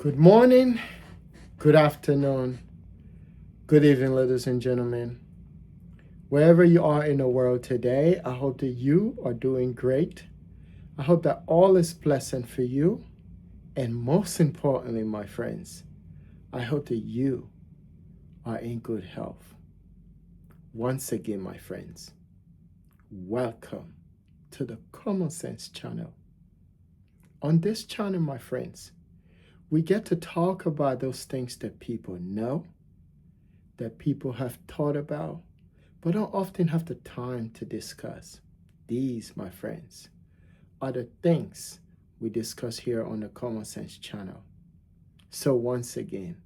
Good morning, good afternoon, good evening, ladies and gentlemen. Wherever you are in the world today, I hope that you are doing great. I hope that all is pleasant for you. And most importantly, my friends, I hope that you are in good health. Once again, my friends, welcome to the Common Sense channel. On this channel, my friends, we get to talk about those things that people know, that people have thought about, but don't often have the time to discuss. These, my friends, are the things we discuss here on the Common Sense channel. So once again,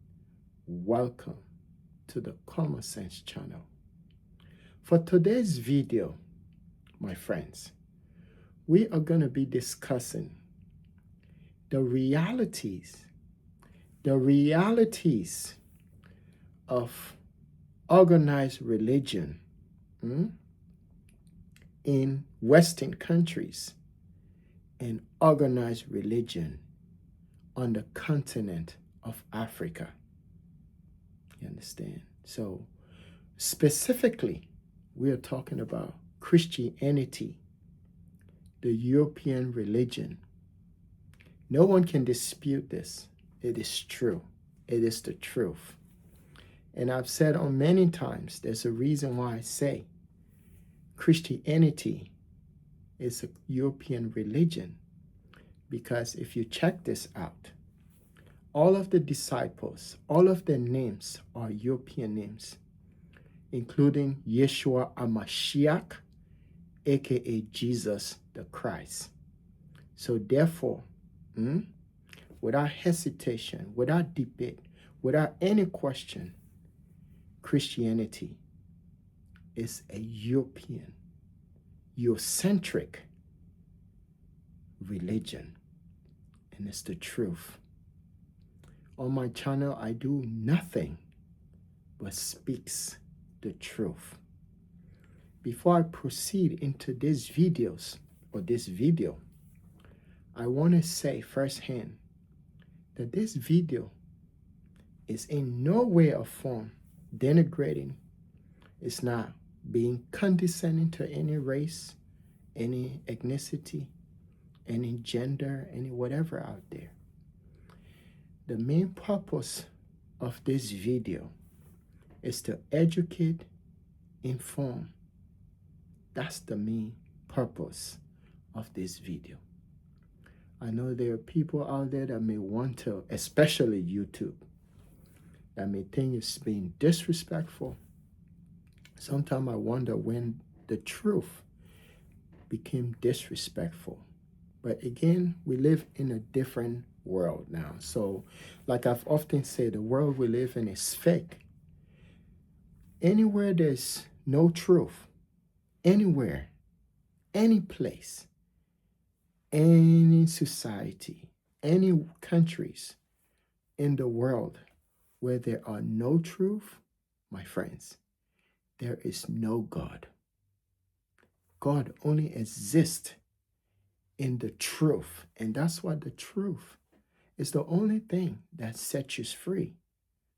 welcome to the Common Sense channel. For today's video, my friends, we are going to be discussing the realities of organized religion in Western countries and organized religion on the continent of Africa. You understand? So specifically, we are talking about Christianity, the European religion. No one can dispute this. It is true. It is the truth. And I've said on many times, there's a reason why I say Christianity is a European religion. Because if you check this out, all of the disciples, all of their names are European names, including Yeshua HaMashiach, aka Jesus the Christ. So therefore, without hesitation, without debate, without any question, Christianity is a European, Eurocentric religion, and it's the truth. On my channel, I do nothing but speaks the truth. Before I proceed into these videos or this video, I want to say firsthand that this video is in no way or form denigrating. It's not being condescending to any race, any ethnicity, any gender, any whatever out there. The main purpose of this video is to educate, inform. That's the main purpose of this video. I know there are people out there that may want to, especially YouTube, that may think it's being disrespectful. Sometimes I wonder when the truth became disrespectful. But again, we live in a different world now. So, like I've often said, the world we live in is fake. Anywhere there's no truth, anywhere, any place, any society, any countries in the world where there are no truth, my friends, there is no God. God only exists in the truth. And that's what the truth is, the only thing that sets you free.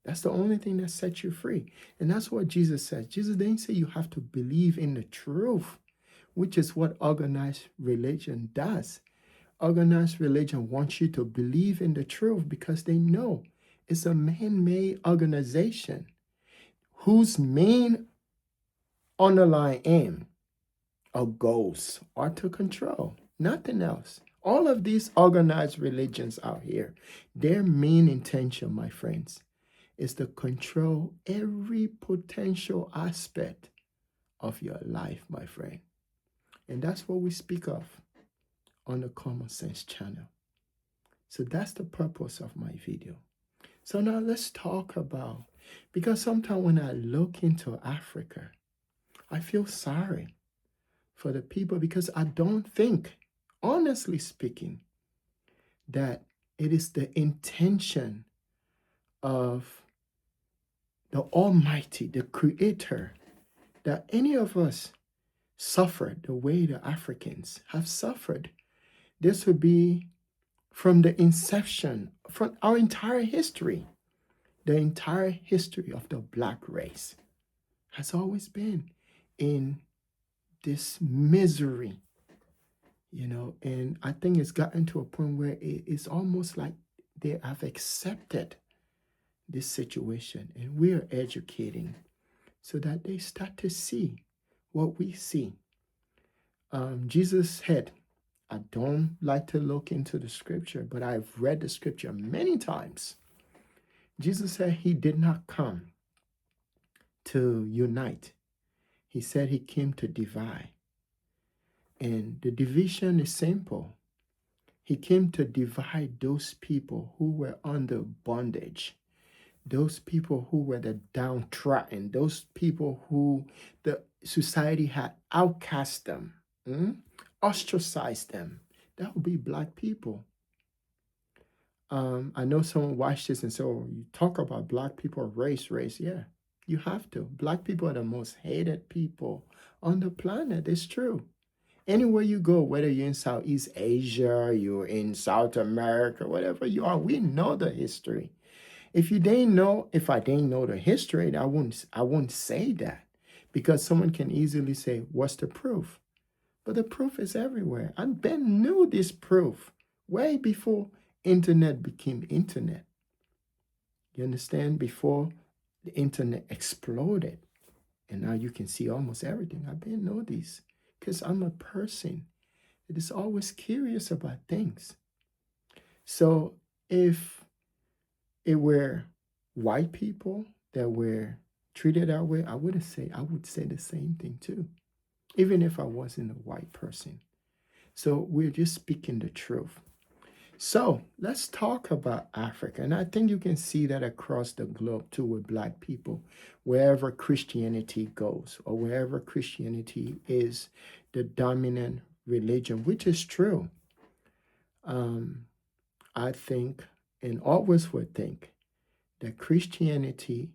That's the only thing that sets you free. And that's what Jesus says. Jesus didn't say you have to believe in the truth, which is what organized religion does. Organized religion wants you to believe in the truth because they know it's a man-made organization whose main underlying aim or goals are to control, nothing else. All of these organized religions out here, their main intention, my friends, is to control every potential aspect of your life, my friend. And that's what we speak of on the Common Sense channel. So that's the purpose of my video. So now let's talk about, because sometimes when I look into Africa, I feel sorry for the people because I don't think, honestly speaking, that it is the intention of the Almighty, the Creator, that any of us suffer the way the Africans have suffered. This would be from the inception, from our entire history. The entire history of the black race has always been in this misery, and I think it's gotten to a point where it's almost like they have accepted this situation, and we are educating so that they start to see what we see. Jesus said, I don't like to look into the scripture, but I've read the scripture many times. Jesus said he did not come to unite. He said he came to divide. And the division is simple. He came to divide those people who were under bondage, those people who were the downtrodden, those people who the society had outcast them, ostracized them. That would be black people. I know someone watched this and said, oh, you talk about black people, race. Yeah, you have to. Black people are the most hated people on the planet. It's true. Anywhere you go, whether you're in Southeast Asia, you're in South America, whatever you are, we know the history. If I didn't know the history, I wouldn't say that, because someone can easily say, what's the proof? But the proof is everywhere. And Ben knew this proof way before internet became internet. You understand? Before the internet exploded. And now you can see almost everything. I Ben know this because I'm a person that is always curious about things. So if it were white people that were treated that way, I would say the same thing too, even if I wasn't a white person. So we're just speaking the truth. So let's talk about Africa. And I think you can see that across the globe too with black people, wherever Christianity goes or wherever Christianity is the dominant religion, which is true. I think and always would think that Christianity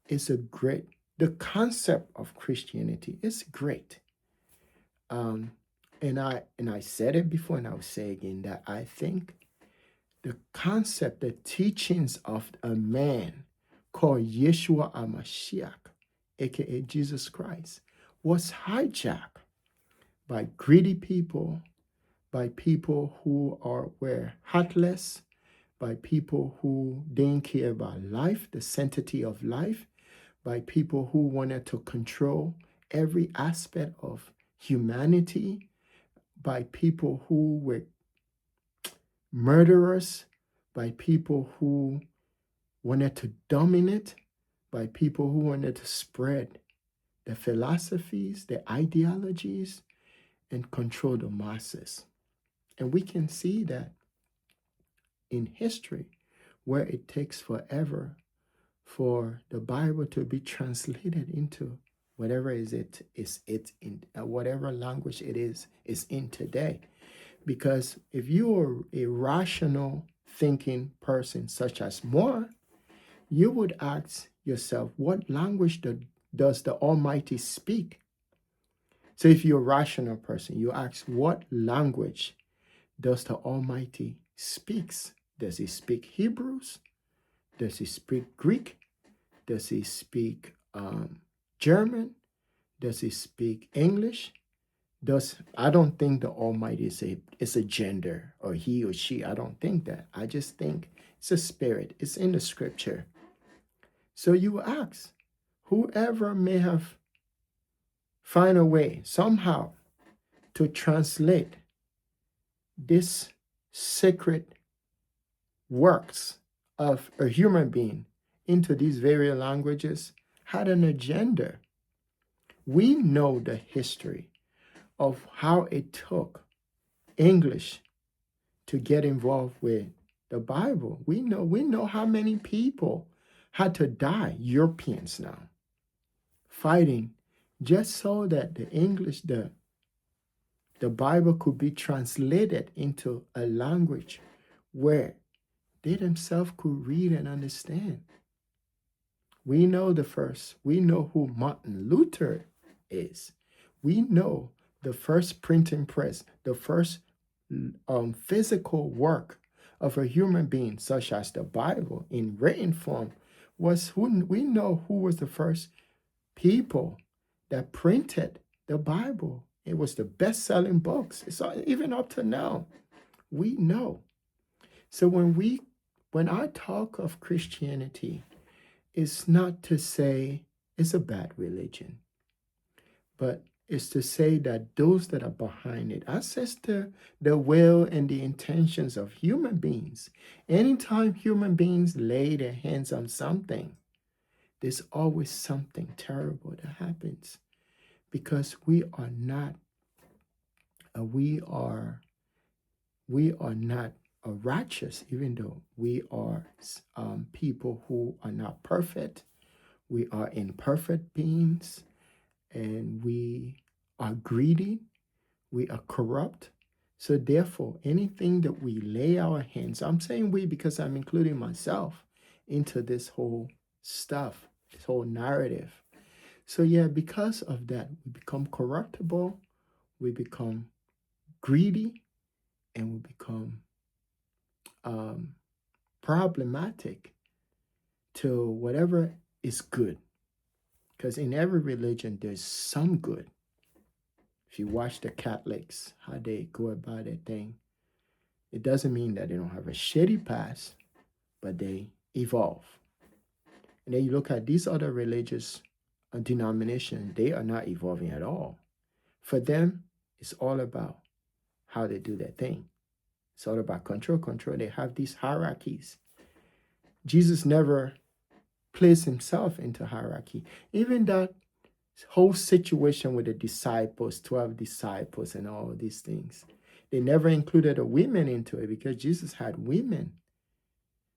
is the concept of Christianity is great. And I said it before and I'll say again that I think the concept, the teachings of a man called Yeshua HaMashiach, aka Jesus Christ, was hijacked by greedy people, by people who were heartless, by people who didn't care about life, the sanctity of life, by people who wanted to control every aspect of humanity, by people who were murderers, by people who wanted to dominate, by people who wanted to spread the philosophies, the ideologies, and control the masses. And we can see that in history, where it takes forever for the Bible to be translated into whatever is in whatever language it is in today. Because if you're a rational thinking person such as Moore, you would ask yourself, what language does the Almighty speak? So if you're a rational person, you ask, what language does the Almighty speaks? Does he speak Hebrews? Does he speak Greek? Does he speak German? Does he speak English? I don't think the Almighty is a gender or he or she. I don't think that. I just think it's a spirit. It's in the scripture. So you ask, whoever may have find a way somehow to translate this sacred works of a human being into these various languages had an agenda. We know the history of how it took English to get involved with the Bible. We know how many people had to die, Europeans now, fighting just so that the Bible could be translated into a language where they themselves could read and understand. We know who Martin Luther is. We know the first printing press, the first physical work of a human being, such as the Bible in written form, was who we know who was the first people that printed the Bible. It was the best-selling books. It's even up to now. We know. So when I talk of Christianity, it's not to say it's a bad religion, but it's to say that those that are behind it access the will and the intentions of human beings. Anytime human beings lay their hands on something, there's always something terrible that happens, because we are not righteous, even though we are people who are not perfect. We are imperfect beings, and we are greedy. We are corrupt. So therefore, anything that we lay our hands, I'm saying we because I'm including myself into this whole stuff, this whole narrative. So yeah, because of that, we become corruptible, we become greedy, and we become problematic to whatever is good. Because in every religion, there's some good. If you watch the Catholics, how they go about their thing, it doesn't mean that they don't have a shitty past, but they evolve. And then you look at these other religious denominations, they are not evolving at all. For them, it's all about how they do their thing. It's all about control. They have these hierarchies. Jesus never placed himself into hierarchy. Even that whole situation with the disciples, 12 disciples and all these things, they never included the women into it because Jesus had women.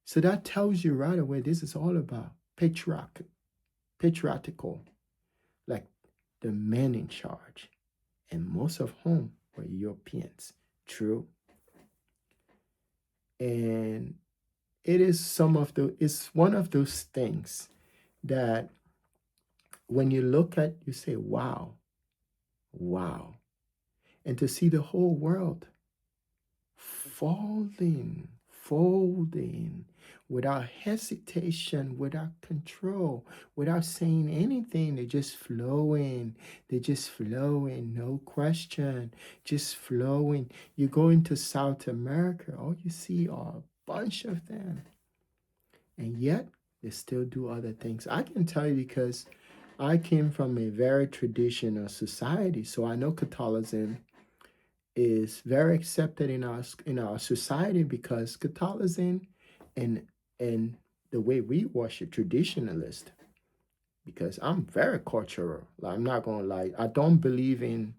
So that tells you right away this is all about patriarchal, like the men in charge. And most of whom were Europeans. True. And it's one of those things that when you look at, you say, wow. And to see the whole world folding without hesitation, without control, without saying anything. They're just flowing, no question, just flowing. You go into South America, all you see are a bunch of them. And yet, they still do other things. I can tell you because I came from a very traditional society, so I know Catholicism is very accepted in our society because Catholicism and the way we worship traditionalist. Because I'm very cultural. I'm not gonna lie. I don't believe in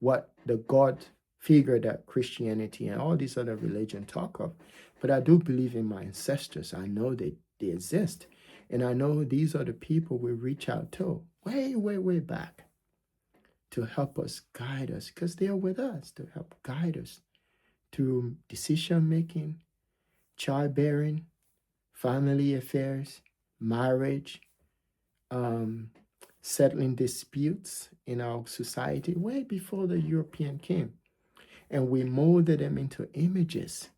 what the God figure that Christianity and all these other religions talk of, but I do believe in my ancestors. I know they exist, and I know these are the people we reach out to way back to help us, guide us, because they are with us to help guide us through decision making, childbearing, family affairs, marriage, settling disputes in our society way before the European came. And we molded them into images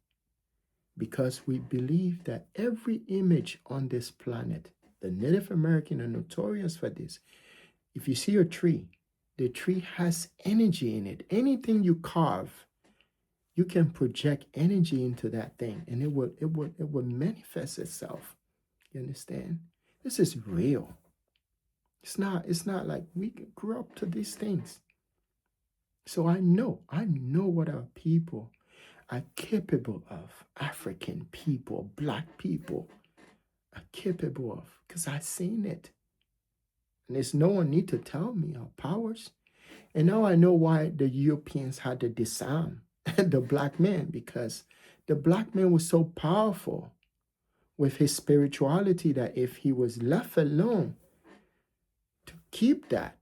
because we believe that every image on this planet, the Native American are notorious for this. If you see a tree, the tree has energy in it. Anything you carve, you can project energy into that thing, and it will manifest itself. You understand? This is real. It's not like we grew up to these things. So I know what our people are capable of. African people, black people are capable of, because I've seen it. And there's no one need to tell me our powers. And now I know why the Europeans had to disarm the black man, because the black man was so powerful with his spirituality that if he was left alone to keep that,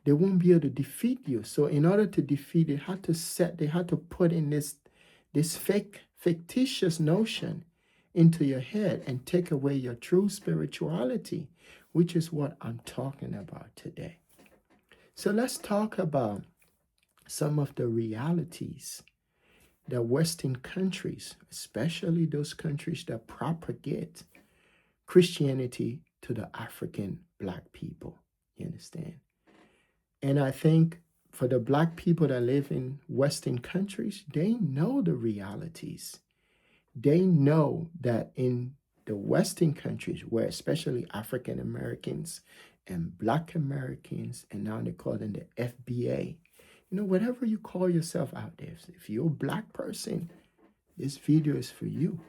they won't be able to defeat you. So in order to defeat, they had to put in this fictitious notion into your head and take away your true spirituality, which is what I'm talking about today. So let's talk about some of the realities the Western countries, especially those countries that propagate Christianity to the African black people. You understand? And I think for the black people that live in Western countries, they know the realities. They know that in the Western countries, where especially African Americans and Black Americans, and now they call them the FBA, whatever you call yourself out there, if you're a black person, this video is for you.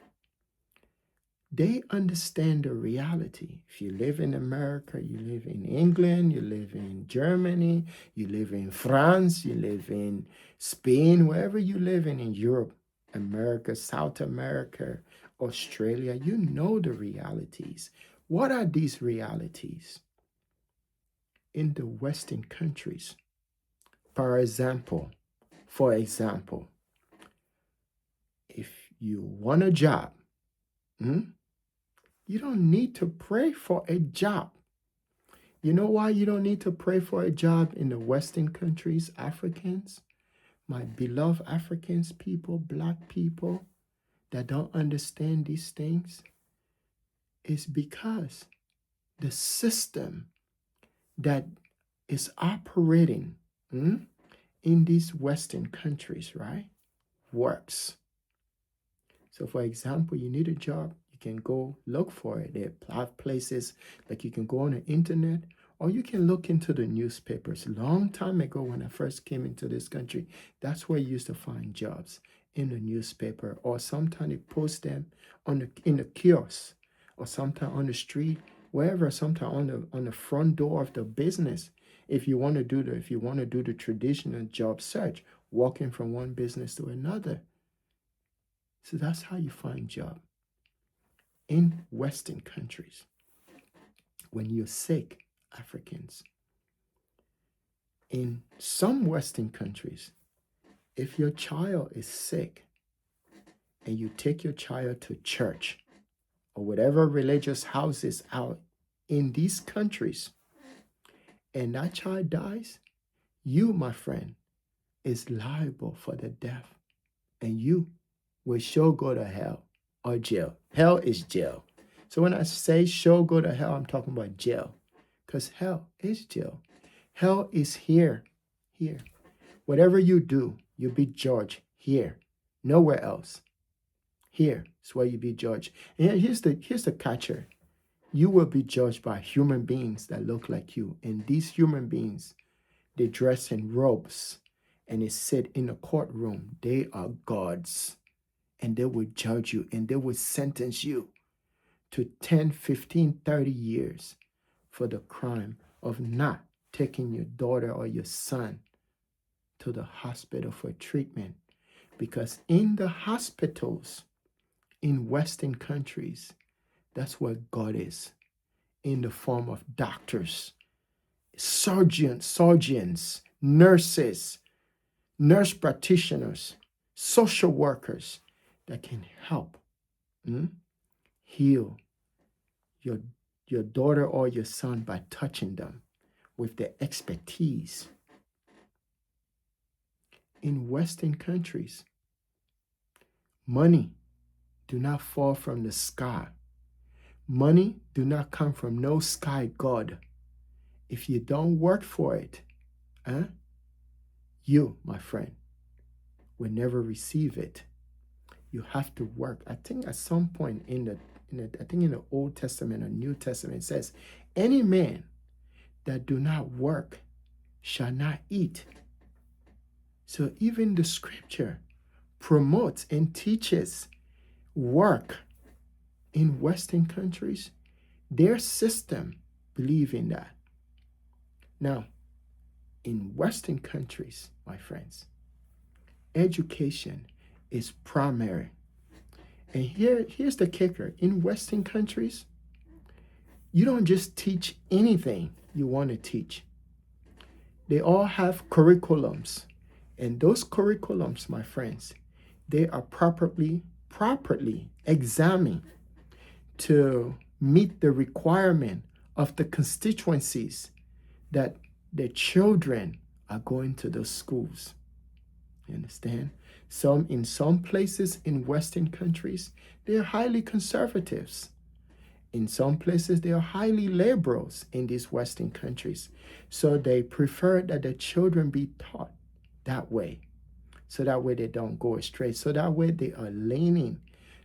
They understand the reality. If you live in America, you live in England, you live in Germany, you live in France, you live in Spain, wherever you live in Europe, America, South America, Australia, you know the realities. What are these realities? In the Western countries, for example, if you want a job, you don't need to pray for a job. You know why you don't need to pray for a job in the Western countries, Africans? My beloved Africans, people, black people that don't understand these things, is because the system that is operating in these Western countries, right, works. So for example, you need a job, you can go look for it. There are places like you can go on the internet, or you can look into the newspapers. Long time ago when I first came into this country, that's where you used to find jobs, in the newspaper, or sometimes they post them in the kiosk, or sometimes on the street, wherever, sometimes on the front door of the business. If you want to do the traditional job search, walking from one business to another. So that's how you find job in Western countries. When you're sick, Africans, in some Western countries, if your child is sick and you take your child to church or whatever religious houses out in these countries, and that child dies, you, my friend, is liable for the death, and you will sure go to hell or jail. Hell is jail. So when I say sure go to hell, I'm talking about jail, because hell is jail. Hell is here. Whatever you do, you'll be judged here, nowhere else. Here is where you be judged. And here's the catcher. You will be judged by human beings that look like you. And these human beings, they dress in robes and they sit in a courtroom. They are gods. And they will judge you and they will sentence you to 10, 15, 30 years for the crime of not taking your daughter or your son to the hospital for treatment. Because in the hospitals in Western countries, that's where God is, in the form of doctors, surgeons, nurses, nurse practitioners, social workers that can help heal your daughter or your son by touching them with their expertise. In Western countries, money do not fall from the sky. Money do not come from no sky god. If you don't work for it, you, my friend, will never receive it. You have to work. I think at some point in the Old Testament or New Testament, it says, any man that do not work shall not eat. So even the scripture promotes and teaches work. In Western countries, their system believe in that. Now, in Western countries, my friends, education is primary. And here's the kicker. In Western countries, you don't just teach anything you want to teach. They all have curriculums. And those curriculums, my friends, they are properly examined to meet the requirement of the constituencies that the children are going to those schools. You understand? In some places in Western countries, they're highly conservatives. In some places, they are highly liberals in these Western countries. So they prefer that the children be taught that way. So that way they don't go astray. So that way they are leaning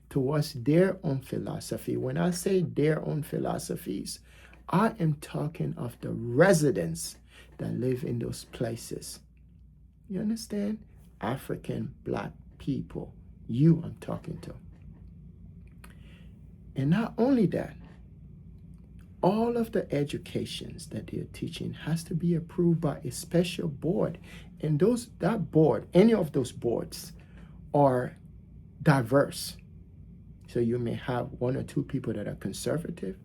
towards their own philosophy. When I say their own philosophies, I am talking of the residents that live in those places. You understand? African black people. You I'm talking to. And not only that, all of the educations that they're teaching has to be approved by a special board. And that board, any of those boards are diverse. So you may have one or two people that are conservative,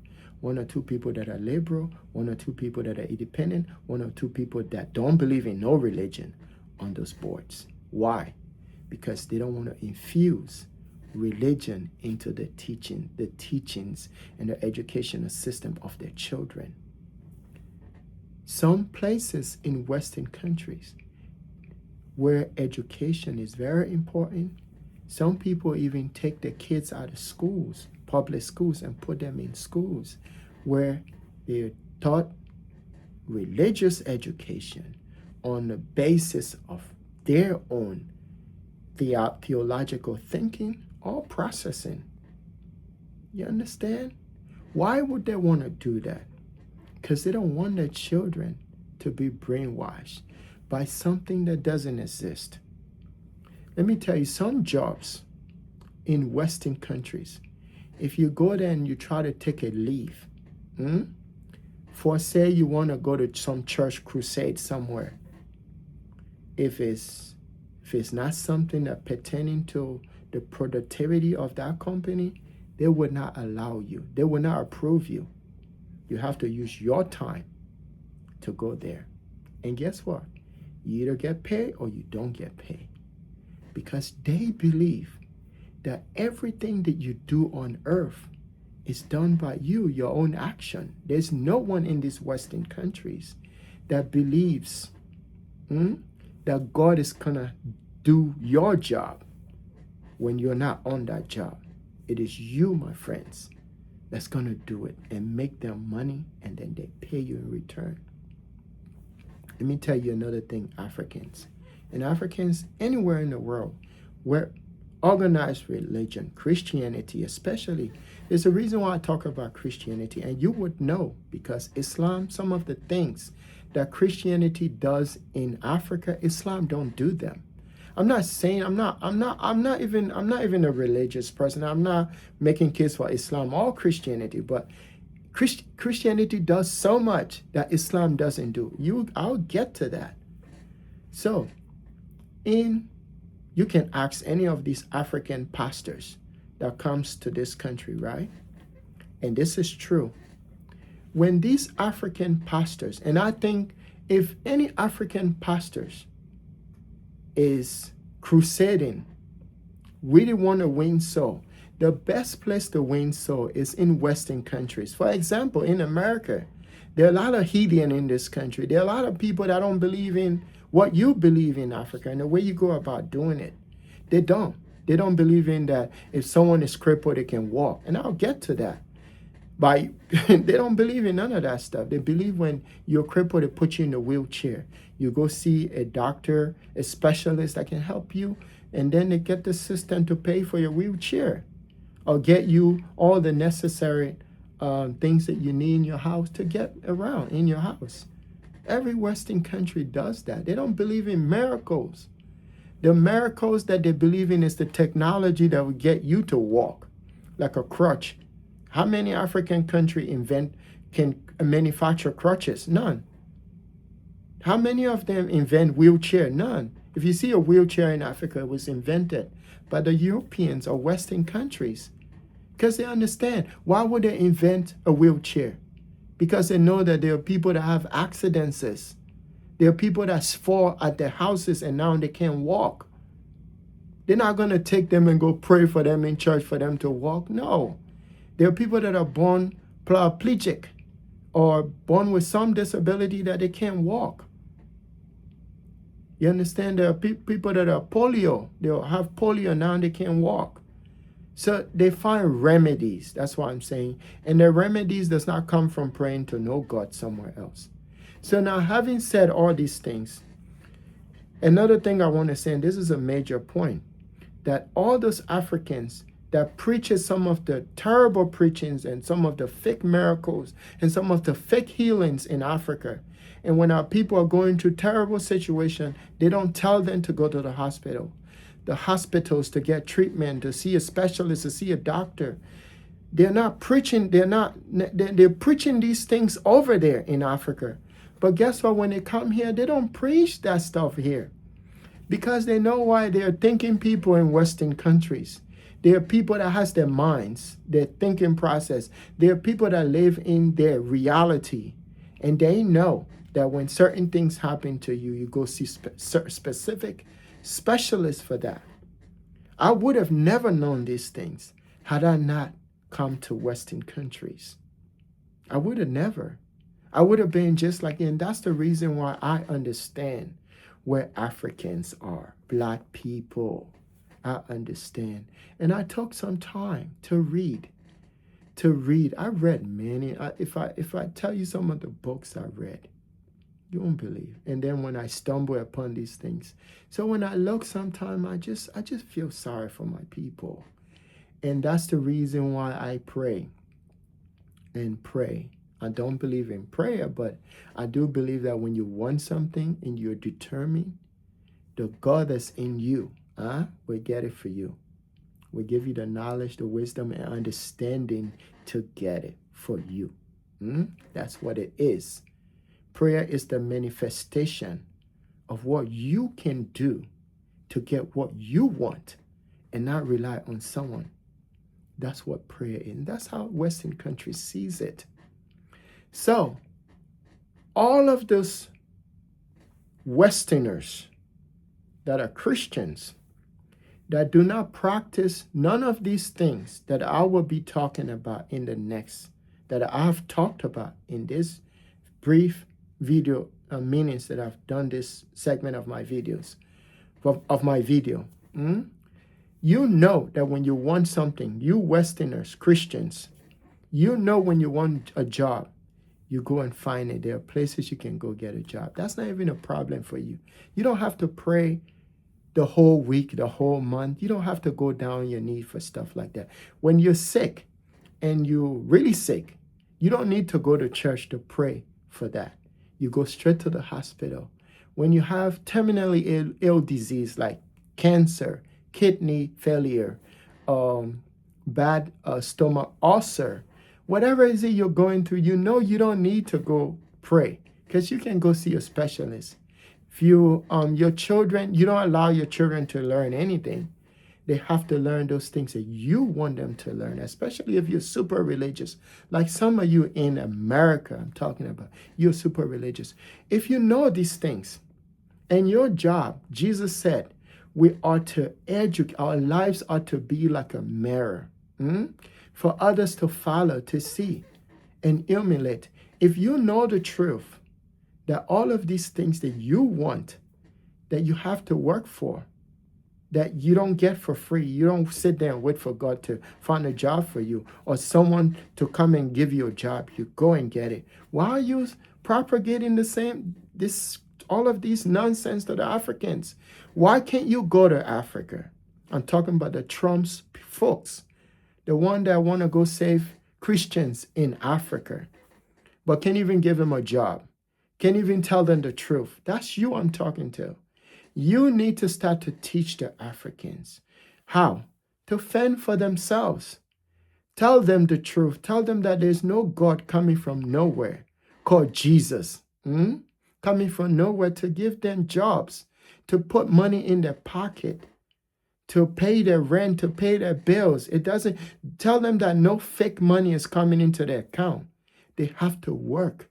one or two people that are liberal, one or two people that are independent, one or two people that don't believe in no religion on those boards. Why? Because they don't want to infuse religion into the teachings and the educational system of their children. Some places in Western countries where education is very important, some people even take their kids out of schools, public schools, and put them in schools where they're taught religious education on the basis of their own theological thinking or processing. You understand? Why would they want to do that? Because they don't want their children to be brainwashed by something that doesn't exist. Let me tell you, some jobs in Western countries, if you go there and you try to take a leave, for say you want to go to some church crusade somewhere, if it's not something that pertaining to the productivity of that company, they would not allow you. They would not approve you. You have to use your time to go there. And guess what? You either get paid or you don't get paid. Because they believe that everything that you do on earth is done by you, your own action. There's no one in these Western countries that believes that God is going to do your job when you're not on that job. It is you, my friends, that's going to do it and make them money, and then they pay you in return. Let me tell you another thing, Africans. And Africans anywhere in the world where organized religion, Christianity especially, there's a reason why I talk about Christianity, and you would know because Islam, some of the things that Christianity does in Africa, Islam don't do them. I'm not saying I'm not even a religious person. I'm not making case for Islam or Christianity, but Christianity does so much that Islam doesn't do. I'll get to that. So, you can ask any of these African pastors that comes to this country, right? And this is true. When these African pastors, and I think if any African pastors is crusading, really want to win soul, the best place to win soul is in Western countries. For example, in America, there are a lot of heathen in this country. There are a lot of people that don't believe in what you believe in Africa and the way you go about doing it. They don't. They don't believe in that if someone is crippled, they can walk. And I'll get to that. They don't believe in none of that stuff. They believe when you're crippled, they put you in a wheelchair. You go see a doctor, a specialist that can help you, and then they get the system to pay for your wheelchair or get you all the necessary things that you need in your house to get around in your house. Every Western country does that. They don't believe in miracles. The miracles that they believe in is the technology that will get you to walk, like a crutch. How many African countries can manufacture crutches? None. How many of them invent wheelchair? None. If you see a wheelchair in Africa, it was invented by the Europeans or Western countries because they understand. Why would they invent a wheelchair? Because they know that there are people that have accidents. There are people that fall at their houses and now they can't walk. They're not going to take them and go pray for them in church for them to walk. No. There are people that are born paraplegic or born with some disability that they can't walk. You understand? There are people that are polio. They'll have polio now, they can't walk. So they find remedies. That's what I'm saying. And the remedies does not come from praying to no God somewhere else. So now, having said all these things, another thing I want to say, and this is a major point, that all those Africans that preaches some of the terrible preachings and some of the fake miracles and some of the fake healings in Africa, and when our people are going through terrible situation, they don't tell them to go to the hospitals to get treatment, to see a specialist, to see a doctor. They're not preaching, they're preaching these things over there in Africa. But guess what? When they come here, they don't preach that stuff here. Because they know why. They're thinking people in Western countries. They are people that has their minds, their thinking process. They are people that live in their reality. And they know that when certain things happen to you, you go see specific specialists for that. I would have never known these things had I not come to Western countries. I would have never. I would have been just like, and that's the reason why I understand where Africans are, Black people. I understand. And I took some time to read. I read many. If I tell you some of the books I read, you won't believe. And then when I stumble upon these things, so when I look sometime, I just feel sorry for my people. And that's the reason why I pray and pray. I don't believe in prayer, but I do believe that when you want something and you're determined, the God that's in you will get it for you. Will give you the knowledge, the wisdom, and understanding to get it for you. That's what it is. Prayer is the manifestation of what you can do to get what you want and not rely on someone. That's what prayer is. And that's how Western countries sees it. So, all of those Westerners that are Christians that do not practice none of these things that I will be talking about in the next, that I have talked about in this brief video minutes that I've done this segment of my videos, of my video. You know that when you want something, you Westerners, Christians, you know when you want a job, you go and find it. There are places you can go get a job. That's not even a problem for you. You don't have to pray the whole week, the whole month. You don't have to go down on your knee for stuff like that. When you're sick and you're really sick, you don't need to go to church to pray for that. You go straight to the hospital. When you have terminally ill disease like cancer, kidney failure, bad stomach ulcer, whatever it is you're going through, you know you don't need to go pray because you can go see a specialist. If you, your children, you don't allow your children to learn anything. They have to learn those things that you want them to learn, especially if you're super religious. Like some of you in America, I'm talking about, you're super religious. If you know these things and your job, Jesus said, we are to educate, our lives are to be like a mirror for others to follow, to see and emulate. If you know the truth, that all of these things that you want, that you have to work for, that you don't get for free. You don't sit there and wait for God to find a job for you or someone to come and give you a job. You go and get it. Why are you propagating all of these nonsense to the Africans? Why can't you go to Africa? I'm talking about the Trump's folks, the one that want to go save Christians in Africa, but can't even give them a job, can't even tell them the truth. That's you I'm talking to. You need to start to teach the Africans how to fend for themselves. Tell them the truth. Tell them that there's no God coming from nowhere called Jesus, coming from nowhere to give them jobs, to put money in their pocket, to pay their rent, to pay their bills. It doesn't tell them that no fake money is coming into their account. They have to work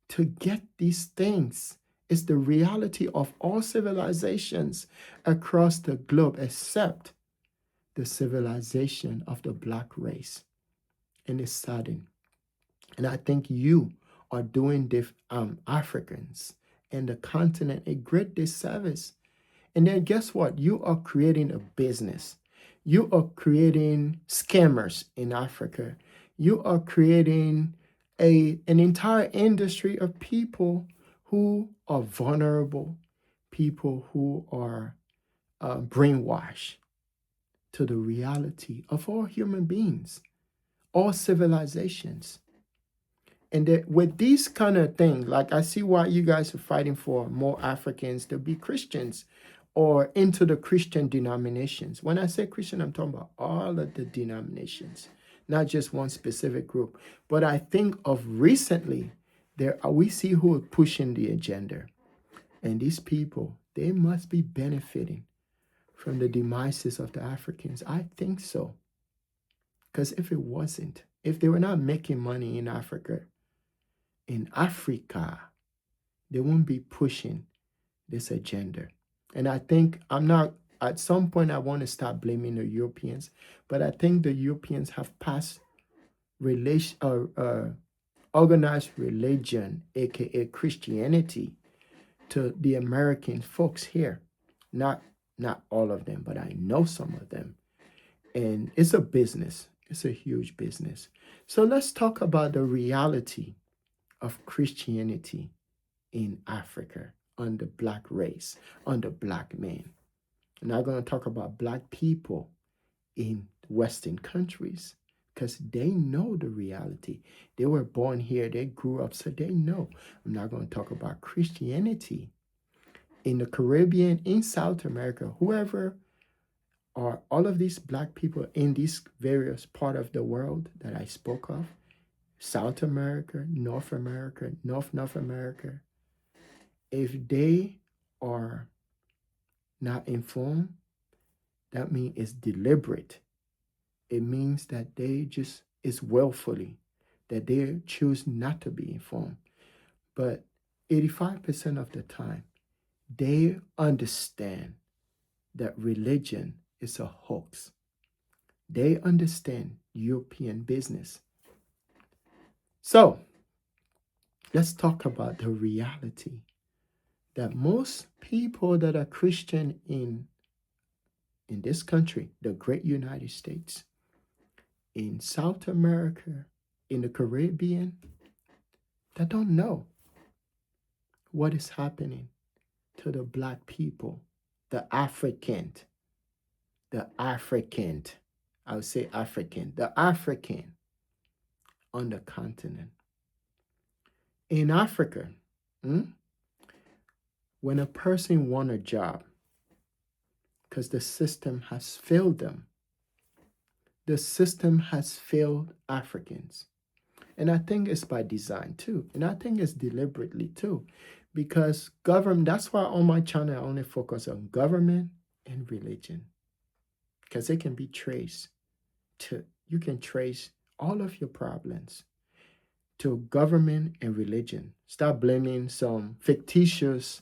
to get these things. It's the reality of all civilizations across the globe except the civilization of the Black race. And it's saddened. And I think you are doing Africans and the continent a great disservice. And then guess what? You are creating a business. You are creating scammers in Africa. You are creating an entire industry of people who are vulnerable, people who are brainwashed to the reality of all human beings, all civilizations. And that with these kind of things, like I see why you guys are fighting for more Africans to be Christians or into the Christian denominations. When I say Christian, I'm talking about all of the denominations, not just one specific group. But I think of recently, we see who are pushing the agenda. And these people, they must be benefiting from the demises of the Africans. I think so. Because if it wasn't, if they were not making money in Africa, they won't be pushing this agenda. And I think at some point, I want to start blaming the Europeans, but I think the Europeans have passed organized religion, aka Christianity, to the American folks here. Not all of them, but I know some of them. And it's a business. It's a huge business. So let's talk about the reality of Christianity in Africa, on the black race, on the black man. I'm not going to talk about black people in Western countries because they know the reality. They were born here, they grew up, so they know. I'm not going to talk about Christianity in the Caribbean, in South America, whoever are all of these black people in these various part of the world that I spoke of, South America, North America, North America, if they are not informed, that means it's deliberate. It means that they just, it's willfully, that they choose not to be informed. But 85% of the time, they understand that religion is a hoax. They understand European business. So, let's talk about the reality that most people that are Christian in this country, the great United States, in South America, in the Caribbean, that don't know what is happening to the black people, the African, I would say African, the African on the continent. In Africa, when a person wants a job, because the system has failed them, the system has failed Africans. And I think it's by design too. And I think it's deliberately too. Because government, that's why on my channel I only focus on government and religion. Because it can be traced you can trace all of your problems to government and religion. Stop blaming some fictitious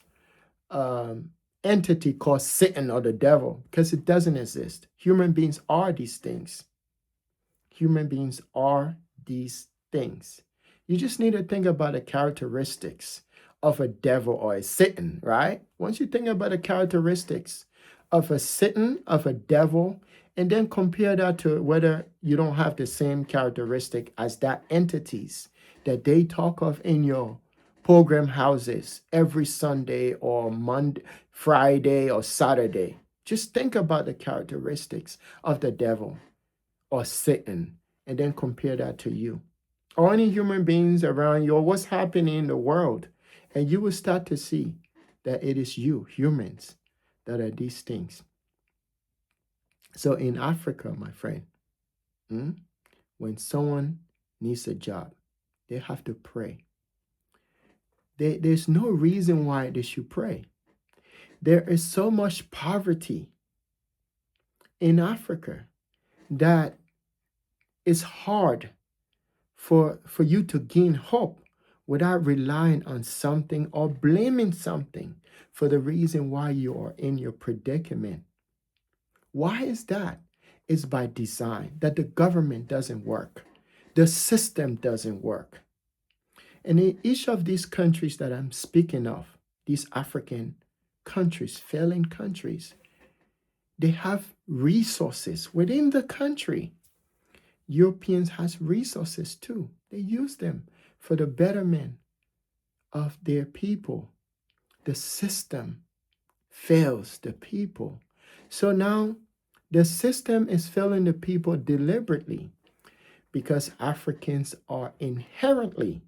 entity called Satan or the devil, because it doesn't exist. Human beings are these things. Human beings are these things. You just need to think about the characteristics of a devil or a Satan, right? Once you think about the characteristics of a Satan, of a devil, and then compare that to whether you don't have the same characteristic as that entities that they talk of in your program houses every Sunday or Monday, Friday or Saturday. Just think about the characteristics of the devil or Satan and then compare that to you or any human beings around you or what's happening in the world. And you will start to see that it is you, humans, that are these things. So in Africa, my friend, when someone needs a job, they have to pray. There's no reason why they should pray. There is so much poverty in Africa that it's hard for you to gain hope without relying on something or blaming something for the reason why you are in your predicament. Why is that? It's by design, that the government doesn't work. The system doesn't work. And in each of these countries that I'm speaking of, these African countries, failing countries, they have resources within the country. Europeans has resources too. They use them for the betterment of their people. The system fails the people. So now the system is failing the people deliberately because Africans are inherently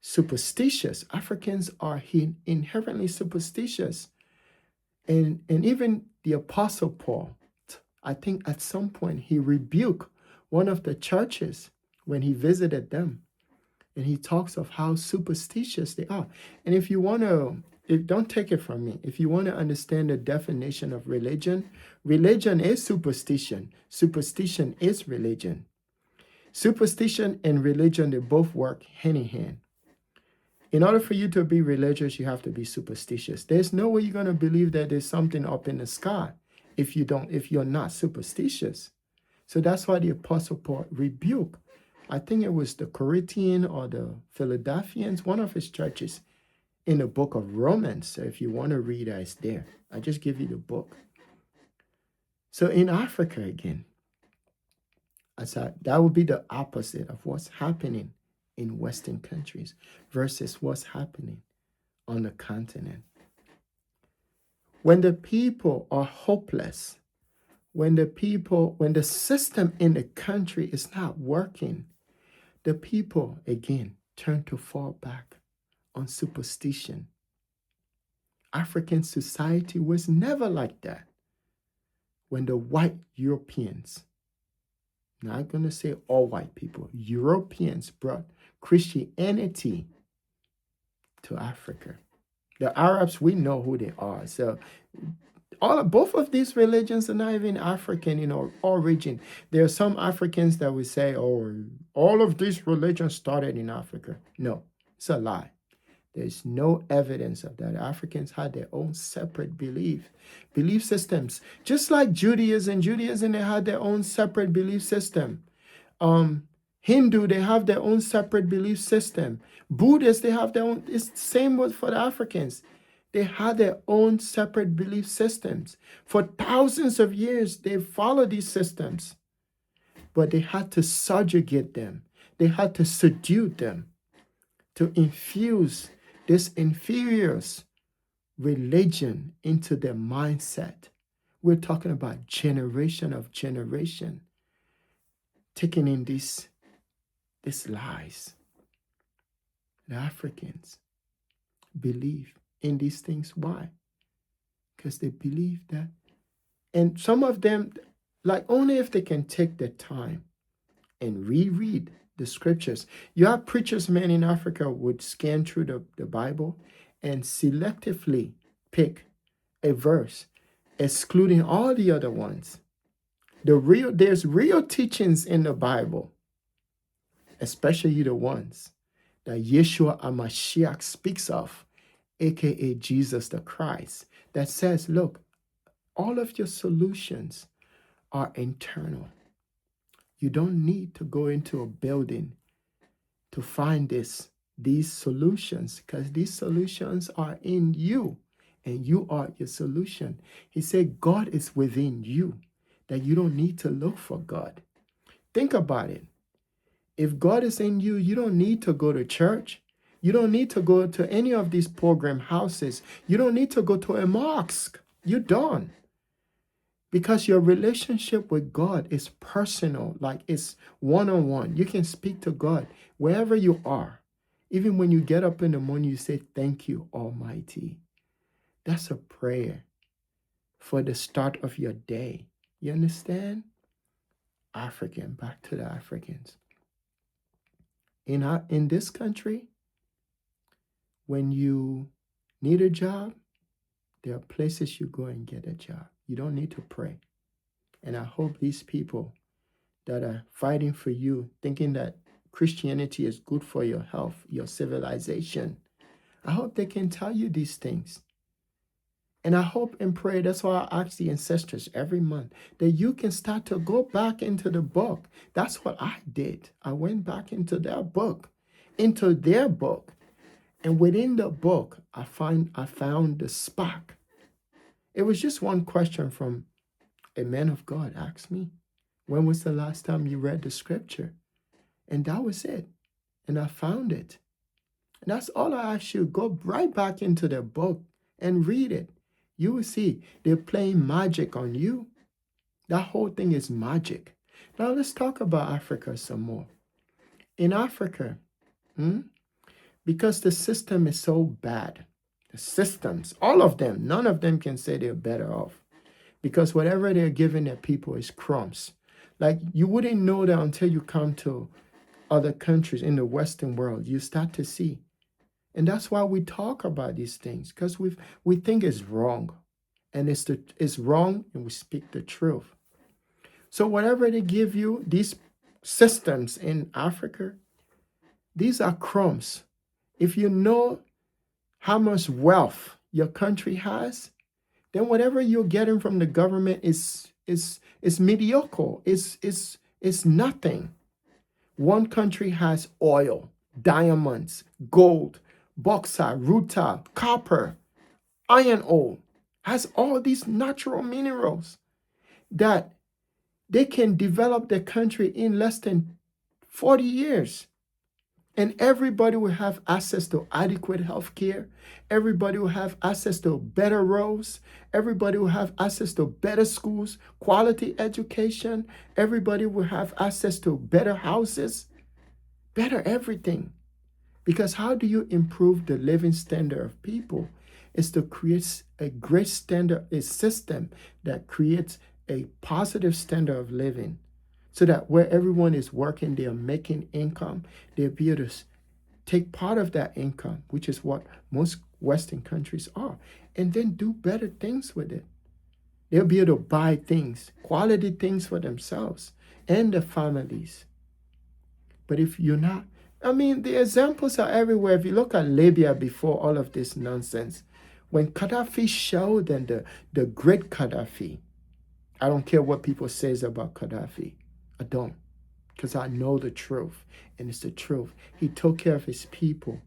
superstitious. Africans are inherently superstitious. And even the Apostle Paul, I think at some point he rebuked one of the churches when he visited them. And he talks of how superstitious they are. And if you want to, don't take it from me. If you want to understand the definition of religion, religion is superstition. Superstition is religion. Superstition and religion, they both work hand in hand. In order for you to be religious, you have to be superstitious. There's no way you're going to believe that there's something up in the sky if you're not superstitious. So that's why the Apostle Paul rebuked, I think it was the Corinthian or the Philadelphians, one of his churches, in the book of Romans. So if you want to read that, it's there. I just give you the book. So in Africa again, that would be the opposite of what's happening in Western countries versus what's happening on the continent. When the people are hopeless, when the system in the country is not working, the people again turn to fall back on superstition. African society was never like that. When the white Europeans, not going to say all white people, Europeans brought Christianity to Africa. The Arabs, we know who they are. So both of these religions are not even African in origin. There are some Africans that would say, oh, all of these religions started in Africa. No, it's a lie. There's no evidence of that. Africans had their own separate belief systems. Just like Judaism, they had their own separate belief system. Hindu, they have their own separate belief system. Buddhists, they have their own. It's the same for the Africans. They had their own separate belief systems. For thousands of years, they followed these systems. But they had to subjugate them. They had to subdue them to infuse this inferior religion into their mindset. We're talking about generation of generation taking in these lies. The Africans believe in these things. Why? Because they believe that. And some of them, like only if they can take the time and reread the scriptures. You have preachers, men in Africa would scan through the Bible and selectively pick a verse, excluding all the other ones. There's real teachings in the Bible, especially the ones that Yeshua HaMashiach speaks of, aka Jesus the Christ, that says, look, all of your solutions are internal. You don't need to go into a building to find these solutions, because these solutions are in you and you are your solution. He said God is within you, that you don't need to look for God. Think about it. If God is in you, you don't need to go to church. You don't need to go to any of these program houses. You don't need to go to a mosque. You don't. Because your relationship with God is personal, like it's one-on-one. You can speak to God wherever you are. Even when you get up in the morning, you say, thank you, Almighty. That's a prayer for the start of your day. You understand? Back to the Africans. In this country, when you need a job, there are places you go and get a job. You don't need to pray. And I hope these people that are fighting for you, thinking that Christianity is good for your health, your civilization, I hope they can tell you these things. And I hope and pray, that's why I ask the ancestors every month, that you can start to go back into the book. That's what I did. I went back into their book, And within the book, I found the spark. It was just one question from a man of God asked me, when was the last time you read the scripture? And that was it. And I found it. And that's all I ask you. Go right back into the book and read it. You will see they're playing magic on you. That whole thing is magic. Now let's talk about Africa some more. In Africa, because the system is so bad, the systems, all of them, none of them can say they're better off. Because whatever they're giving their people is crumbs. Like you wouldn't know that until you come to other countries in the Western world. You start to see. And that's why we talk about these things, because we think it's wrong. And it's wrong, and we speak the truth. So whatever they give you, these systems in Africa, these are crumbs. If you know how much wealth your country has, then whatever you're getting from the government is mediocre. It's nothing. One country has oil, diamonds, gold, bauxite, rutile, copper, iron ore, has all these natural minerals that they can develop their country in less than 40 years. And everybody will have access to adequate health care. Everybody will have access to better roads. Everybody will have access to better schools, quality education. Everybody will have access to better houses, better everything. Because how do you improve the living standard of people? Is to create a great standard, a system that creates a positive standard of living, so that where everyone is working, they are making income, they'll be able to take part of that income, which is what most Western countries are, and then do better things with it. They'll be able to buy things, quality things for themselves and their families. But if you're not, the examples are everywhere. If you look at Libya before all of this nonsense, when Gaddafi showed them the great Gaddafi, I don't care what people says about Gaddafi. I don't, because I know the truth, and it's the truth. He took care of his people,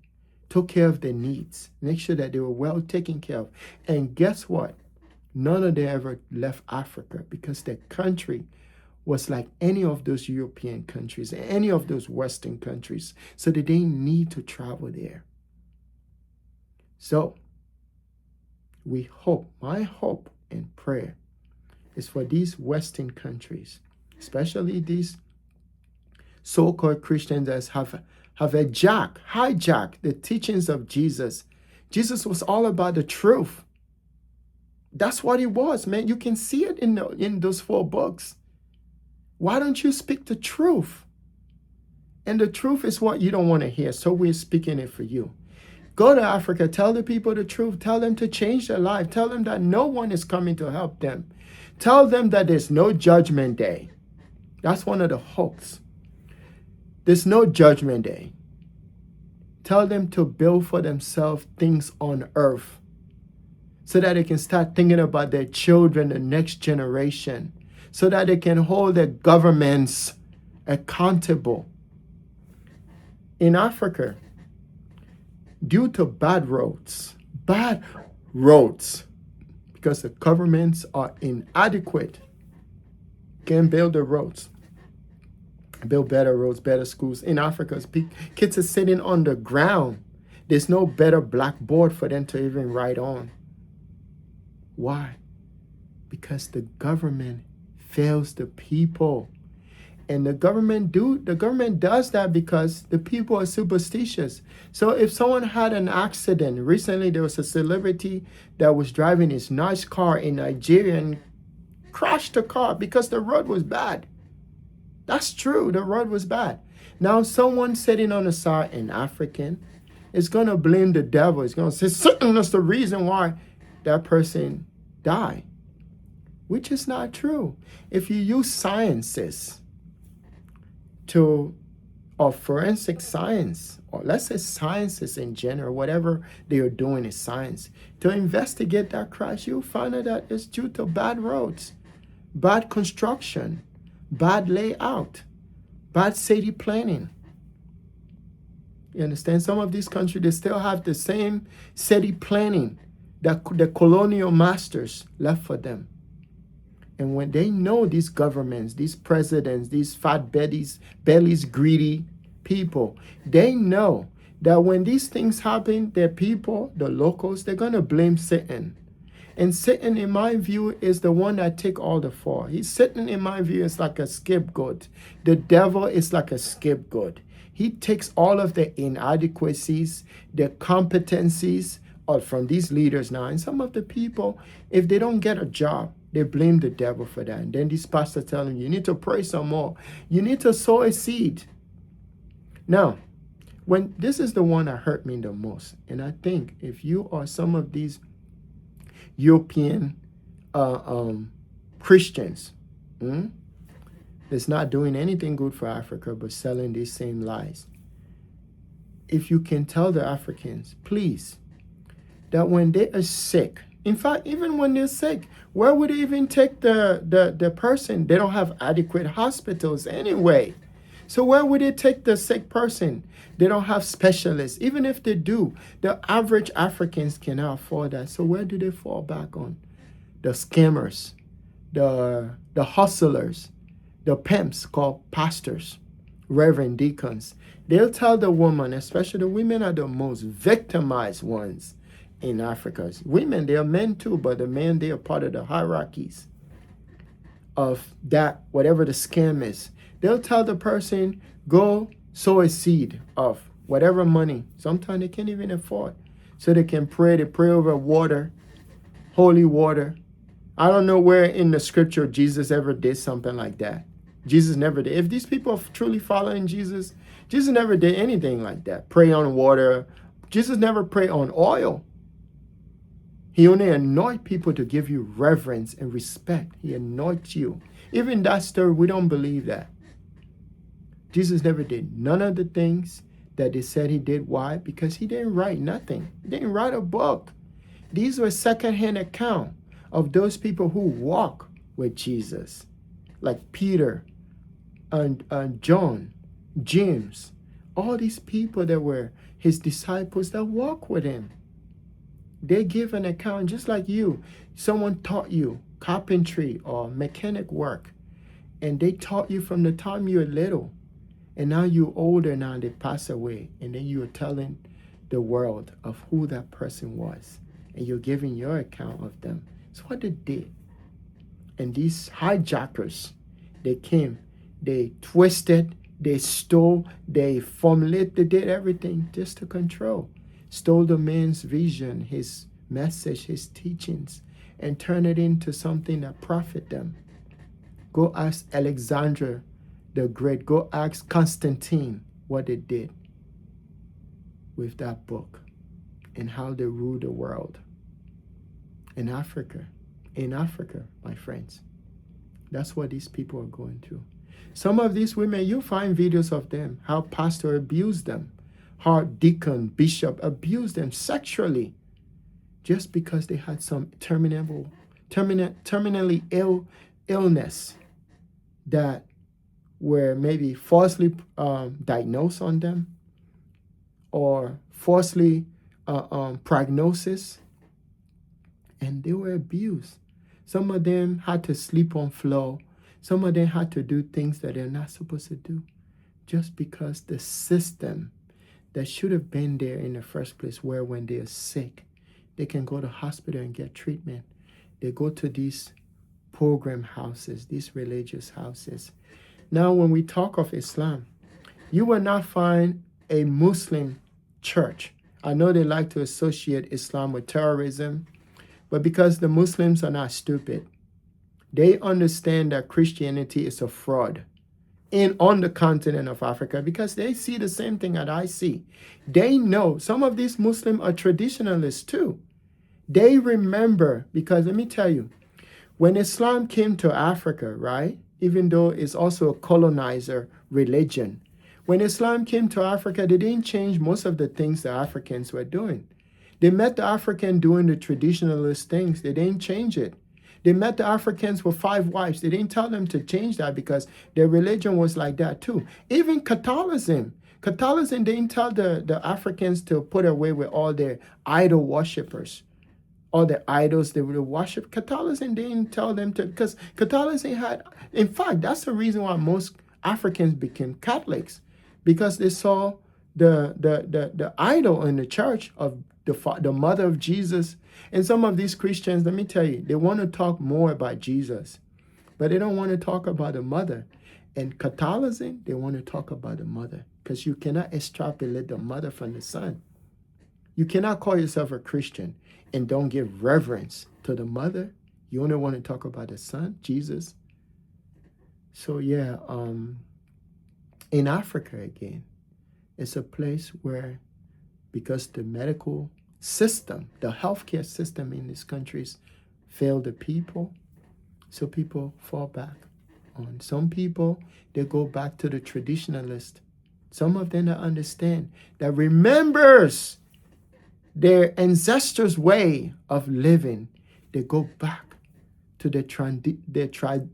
took care of their needs, make sure that they were well taken care of. And guess what? None of them ever left Africa, because their country was like any of those European countries, any of those Western countries, so they didn't need to travel there. So we hope, my hope and prayer is for these Western countries, especially these so-called Christians that have hijacked the teachings of Jesus. Jesus was all about the truth. That's what he was, man. You can see it in those 4 books. Why don't you speak the truth? And the truth is what you don't want to hear, so we're speaking it for you. Go to Africa, tell the people the truth, tell them to change their life, tell them that no one is coming to help them. Tell them that there's no judgment day. That's one of the hoax. There's no judgment day. Tell them to build for themselves things on earth, so that they can start thinking about their children, the next generation, so that they can hold their governments accountable. In Africa, due to bad roads, because the governments are inadequate, can build the roads, build better roads, better schools. In Africa, kids are sitting on the ground. There's no better blackboard for them to even write on. Why? Because the government fails the people. And the government does that because the people are superstitious. So if someone had an accident, recently there was a celebrity that was driving his nice car in Nigeria and crashed the car because the road was bad. That's true, the road was bad. Now someone sitting on the side, an African, is going to blame the devil. It's going to say, that's the reason why that person died, which is not true. If you use sciences or forensic science, or let's say sciences in general, whatever they are doing is science, to investigate that crash, you'll find out that it's due to bad roads, bad construction, bad layout, bad city planning. You understand? Some of these countries, they still have the same city planning that the colonial masters left for them. And when they know these governments, these presidents, these fat bellies, greedy people, they know that when these things happen, their people, the locals, they're going to blame Satan. And Satan, in my view, is the one that take all the fall. He's Satan, in my view, is like a scapegoat. The devil is like a scapegoat. He takes all of the inadequacies, the competencies from these leaders now. And some of the people, if they don't get a job, they blame the devil for that. And then these pastors tell them, you need to pray some more. You need to sow a seed. Now, when this is the one that hurt me the most. And I think if you are some of these European Christians, that's not doing anything good for Africa, but selling these same lies. If you can tell the Africans, please, that when they are sick, in fact, even when they're sick, where would they even take the person? They don't have adequate hospitals anyway. So where would they take the sick person? They don't have specialists. Even if they do, the average Africans cannot afford that. So where do they fall back on? The scammers, the hustlers, the pimps called pastors, reverend deacons. They'll tell the woman, especially the women are the most victimized ones in Africa. Women, they are men too, but the men, they are part of the hierarchies of that, whatever the scam is. They'll tell the person, go sow a seed of whatever money. Sometimes they can't even afford. So they can pray. They pray over water, holy water. I don't know where in the scripture Jesus ever did something like that. Jesus never did. If these people are truly following Jesus, Jesus never did anything like that. Pray on water. Jesus never prayed on oil. He only anoints people to give you reverence and respect. He anoints you. Even that story, we don't believe that. Jesus never did none of the things that they said he did. Why? Because he didn't write nothing. He didn't write a book. These were secondhand accounts of those people who walk with Jesus, like Peter and John, James, all these people that were his disciples that walk with him. They give an account just like you. Someone taught you carpentry or mechanic work, and they taught you from the time you were little. And now you're older now, they pass away. And then you're telling the world of who that person was. And you're giving your account of them. It's what they did. And these hijackers, they came, they twisted, they stole, they formulated, they did everything just to control. Stole the man's vision, his message, his teachings, and turn it into something that profit them. Go ask Alexander the Great. Go ask Constantine what they did with that book and how they ruled the world. In Africa, my friends, that's what these people are going through. Some of these women, you find videos of them, how pastor abused them, how deacon, bishop abused them sexually just because they had some terminally illness that were maybe falsely diagnosed on them or falsely prognosis, and they were abused. Some of them had to sleep on floor. Some of them had to do things that they're not supposed to do just because the system that should have been there in the first place, where when they're sick, they can go to hospital and get treatment. They go to these program houses, these religious houses. Now, when we talk of Islam, you will not find a Muslim church. I know they like to associate Islam with terrorism, but because the Muslims are not stupid, they understand that Christianity is a fraud on the continent of Africa, because they see the same thing that I see. They know some of these Muslims are traditionalists too. They remember, because let me tell you, when Islam came to Africa, right, even though it's also a colonizer religion, when Islam came to Africa, they didn't change most of the things the Africans were doing. They met the African doing the traditionalist things. They didn't change it. They met the Africans with 5 wives. They didn't tell them to change that because their religion was like that too. Even Catholicism. Catholicism didn't tell the Africans to put away with all their idol worshippers, all the idols they would worship. Catholicism didn't tell them to, because Catholicism had, in fact, that's the reason why most Africans became Catholics, because they saw the idol in the church of the mother of Jesus. And some of these Christians, let me tell you, they want to talk more about Jesus, but they don't want to talk about the mother. And Catholicism, they want to talk about the mother, because you cannot extrapolate the mother from the son. You cannot call yourself a Christian and don't give reverence to the mother. You only want to talk about the son, Jesus. So yeah, in Africa again, it's a place where, because the medical system, the healthcare system in these countries fail the people, so people fall back on. Some people, they go back to the traditionalist. Some of them that understand, that remembers their ancestors' way of living. They go back to their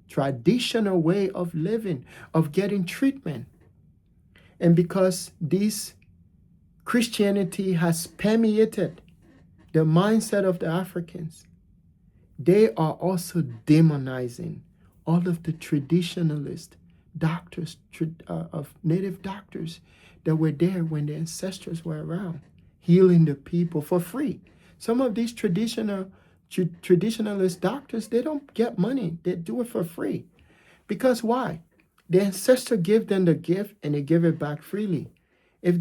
traditional way of living, of getting treatment. And because this Christianity has permeated the mindset of the Africans, they are also demonizing all of the traditionalist doctors, of native doctors that were there when their ancestors were around, healing the people for free. Some of these traditionalist doctors, they don't get money. They do it for free. Because why? The ancestor gave them the gift and they give it back freely.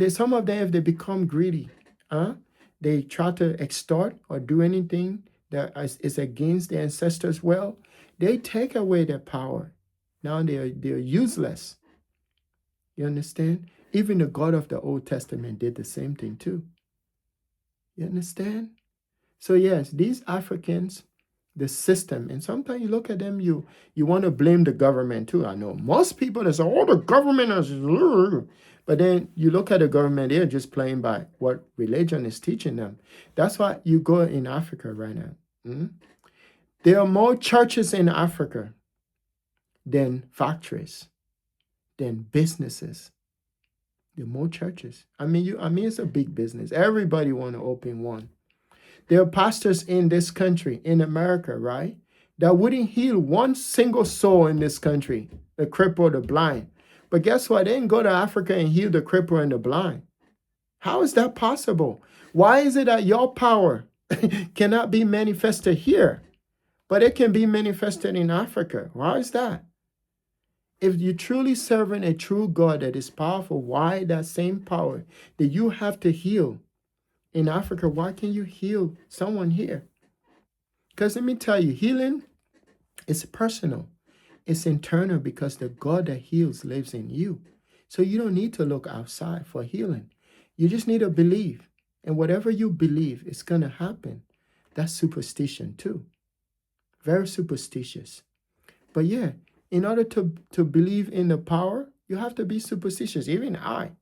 Some of them, if they become greedy, they try to extort or do anything that is against the ancestors' will, they take away their power. Now they're useless. You understand? Even the God of the Old Testament did the same thing too. You understand? So yes, these Africans, the system, and sometimes you look at them, you want to blame the government too. I know most people that say, oh, the government is, but then you look at the government, they're just playing by what religion is teaching them. That's why you go in Africa right now. There are more churches in Africa than factories, than businesses. There are more churches. I mean, it's a big business. Everybody want to open one. There are pastors in this country, in America, right, that wouldn't heal one single soul in this country, the cripple, the blind. But guess what? They didn't go to Africa and heal the cripple and the blind. How is that possible? Why is it that your power cannot be manifested here, but it can be manifested in Africa? Why is that? If you're truly serving a true God that is powerful, why that same power that you have to heal in Africa, why can't you heal someone here? Because let me tell you, healing is personal. It's internal, because the God that heals lives in you. So you don't need to look outside for healing. You just need to believe. And whatever you believe is going to happen. That's superstition too. Very superstitious. But yeah, in order to believe in the power, you have to be superstitious. Even I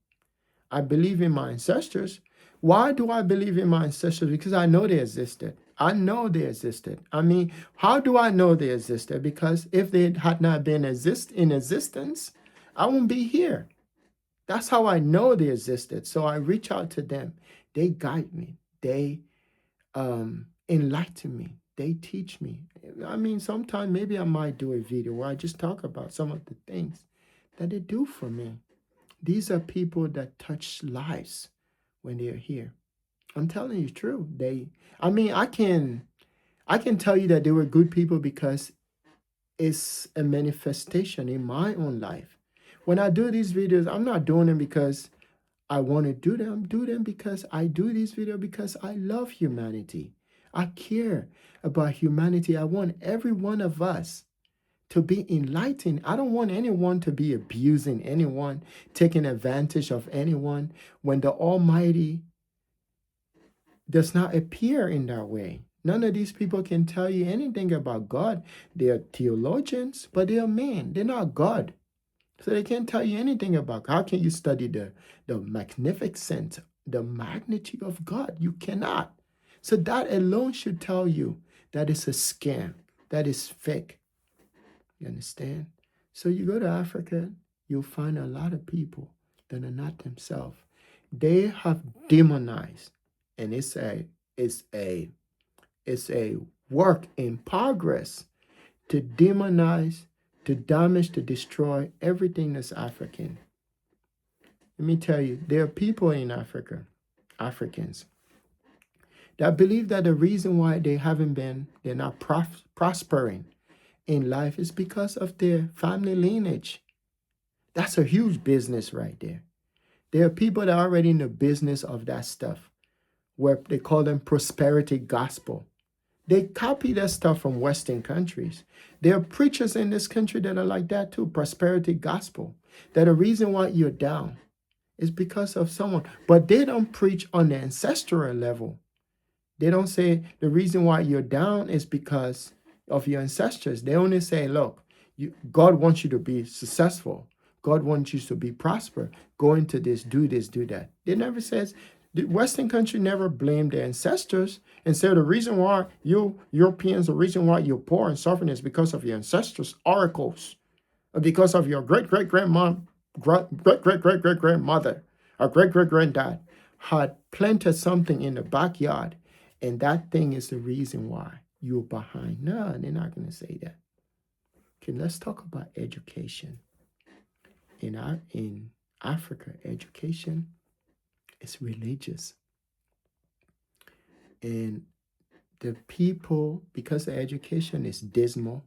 believe in my ancestors. Why do I believe in my ancestors? Because I know they existed. I know they existed. I mean, how do I know they existed? Because if they had not been in existence, I wouldn't be here. That's how I know they existed. So I reach out to them. They guide me. They enlighten me. They teach me. I mean, sometimes maybe I might do a video where I just talk about some of the things that they do for me. These are people that touch lives when they're here. I'm telling you true. I can tell you that they were good people because it's a manifestation in my own life. When I do these videos, I'm not doing them because I want to do them. Do them because I do these videos because I love humanity. I care about humanity. I want every one of us to be enlightened. I don't want anyone to be abusing anyone, taking advantage of anyone when the Almighty does not appear in that way. None of these people can tell you anything about God. They are theologians, but they are men. They're not God. So they can't tell you anything about God. How can you study the magnificence, the magnitude of God? You cannot. So that alone should tell you that it's a scam, that is fake. You understand? So you go to Africa, you'll find a lot of people that are not themselves. They have demonized, and it's a it's a work in progress to demonize, to damage, to destroy everything that's African. Let me tell you, there are people in Africa, Africans, that believe that the reason why they're not prospering in life is because of their family lineage. That's a huge business right there. There are people that are already in the business of that stuff, where they call them prosperity gospel. They copy that stuff from Western countries. There are preachers in this country that are like that too, prosperity gospel. That the reason why you're down is because of someone. But they don't preach on the ancestral level. They don't say the reason why you're down is because of your ancestors. They only say, look, God wants you to be successful. God wants you to be prosper. Go into this, do that. They never says, the Western country never blamed their ancestors and said the reason why you Europeans, the reason why you're poor and suffering is because of your ancestors' oracles, or because of your great-great-grandmom, great-great-great-great-grandmother, or great-great-granddad had planted something in the backyard, and that thing is the reason why you're behind. No, they're not going to say that. Okay, let's talk about education. In Africa, education is religious. And the people, because the education is dismal,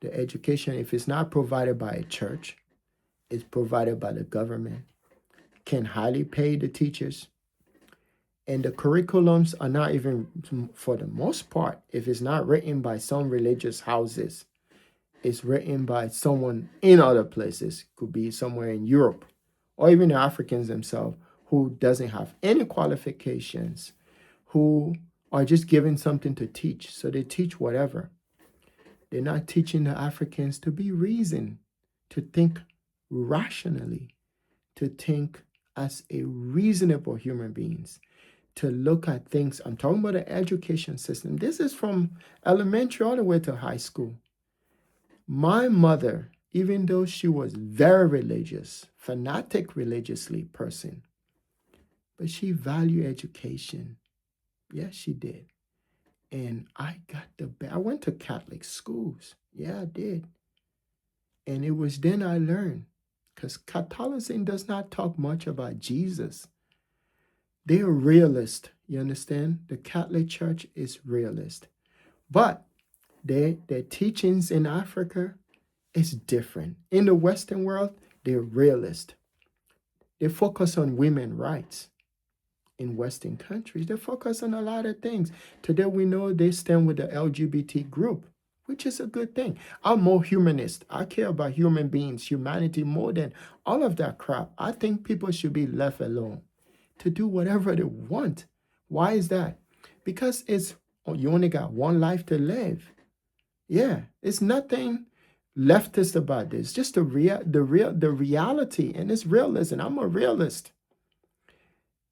the education, if it's not provided by a church, it's provided by the government, can highly pay the teachers. And the curriculums are not even, for the most part, if it's not written by some religious houses, it's written by someone in other places. Could be somewhere in Europe, or even the Africans themselves, who doesn't have any qualifications, who are just given something to teach. So they teach whatever. They're not teaching the Africans to be reasoned, to think rationally, to think as a reasonable human beings, to look at things. I'm talking about the education system. This is from elementary all the way to high school. My mother, even though she was very religious, fanatic religiously person, but she valued education. Yes, she did. And I went to Catholic schools. Yeah, I did. And it was then I learned, because Catholicism does not talk much about Jesus. They're realist. You understand? The Catholic Church is realist. But their teachings in Africa is different. In the Western world, they're realist. They focus on women's rights. In Western countries, they focus on a lot of things. Today, we know they stand with the LGBT group, which is a good thing. I'm more humanist. I care about human beings, humanity, more than all of that crap. I think people should be left alone to do whatever they want. Why is that? Because you only got one life to live. Yeah, it's nothing leftist about this. Just the reality, and it's realism. I'm a realist.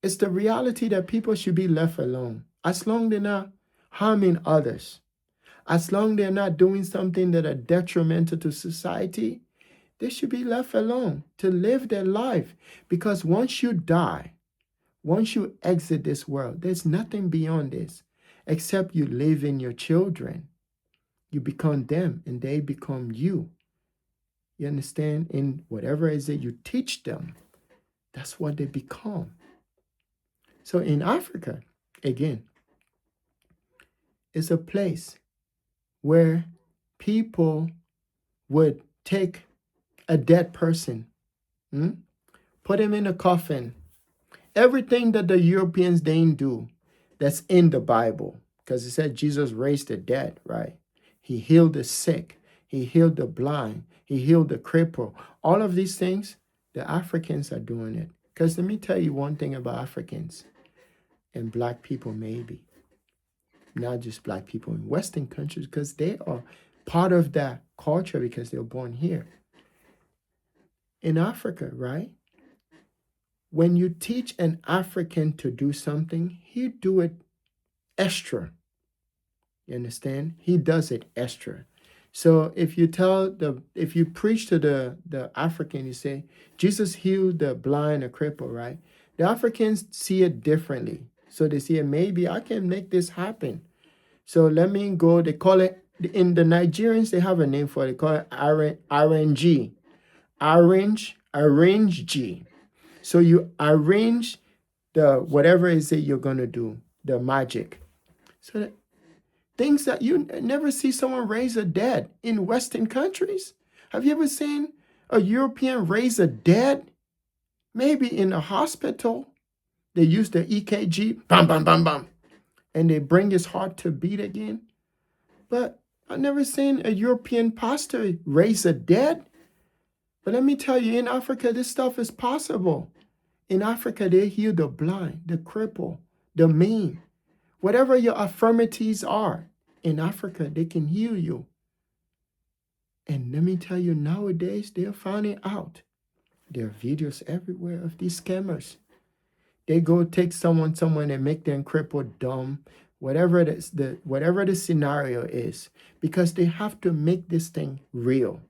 It's the reality that people should be left alone. As long as they're not harming others, as long as they're not doing something that are detrimental to society, they should be left alone to live their life. Because once you die, once you exit this world, there's nothing beyond this except you live in your children. You become them and they become you. You understand? In whatever it is that you teach them, that's what they become. So in Africa, again, it's a place where people would take a dead person, put him in a coffin. Everything that the Europeans didn't do, that's in the Bible. Because it said Jesus raised the dead, right? He healed the sick. He healed the blind. He healed the cripple. All of these things, the Africans are doing it. Because let me tell you one thing about Africans and Black people, maybe. Not just Black people in Western countries, because they are part of that culture because they were born here. In Africa, right? When you teach an African to do something, he do it extra. You understand? He does it extra. So if you preach to the African, you say, Jesus healed the blind or cripple, right? The Africans see it differently. So they see, maybe I can make this happen. So let me go, they call it, in the Nigerians, they have a name for it. They call it RNG. Arrange G. So you arrange the whatever it is that you're going to do, the magic. So that things that you never see someone raise a dead in Western countries. Have you ever seen a European raise a dead? Maybe in a hospital. They use the EKG, bam, bam, bam, bam, and they bring his heart to beat again. But I've never seen a European pastor raise a dead. But let me tell you, in Africa, this stuff is possible. In Africa, they heal the blind, the cripple, the maimed. Whatever your infirmities are, in Africa, they can heal you. And let me tell you, nowadays, they're finding out. There are videos everywhere of these scammers. They go take someone and make them crippled, dumb, whatever the scenario is, because they have to make this thing real.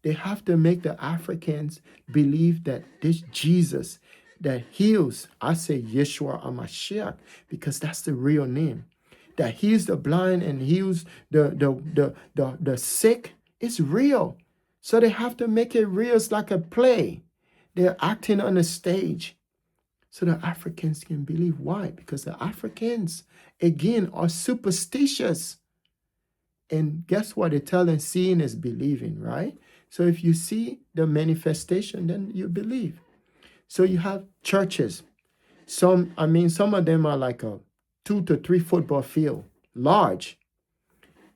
They have to make the Africans believe that this Jesus that heals, I say Yeshua HaMashiach, because that's the real name, that heals the blind and heals the sick, is real. So they have to make it real. It's like a play. They're acting on a stage so the Africans can believe. Why? Because the Africans, again, are superstitious. And guess what? They tell them seeing is believing, right? So if you see the manifestation, then you believe. So you have churches. Some of them are like a 2 to 3 football field, large.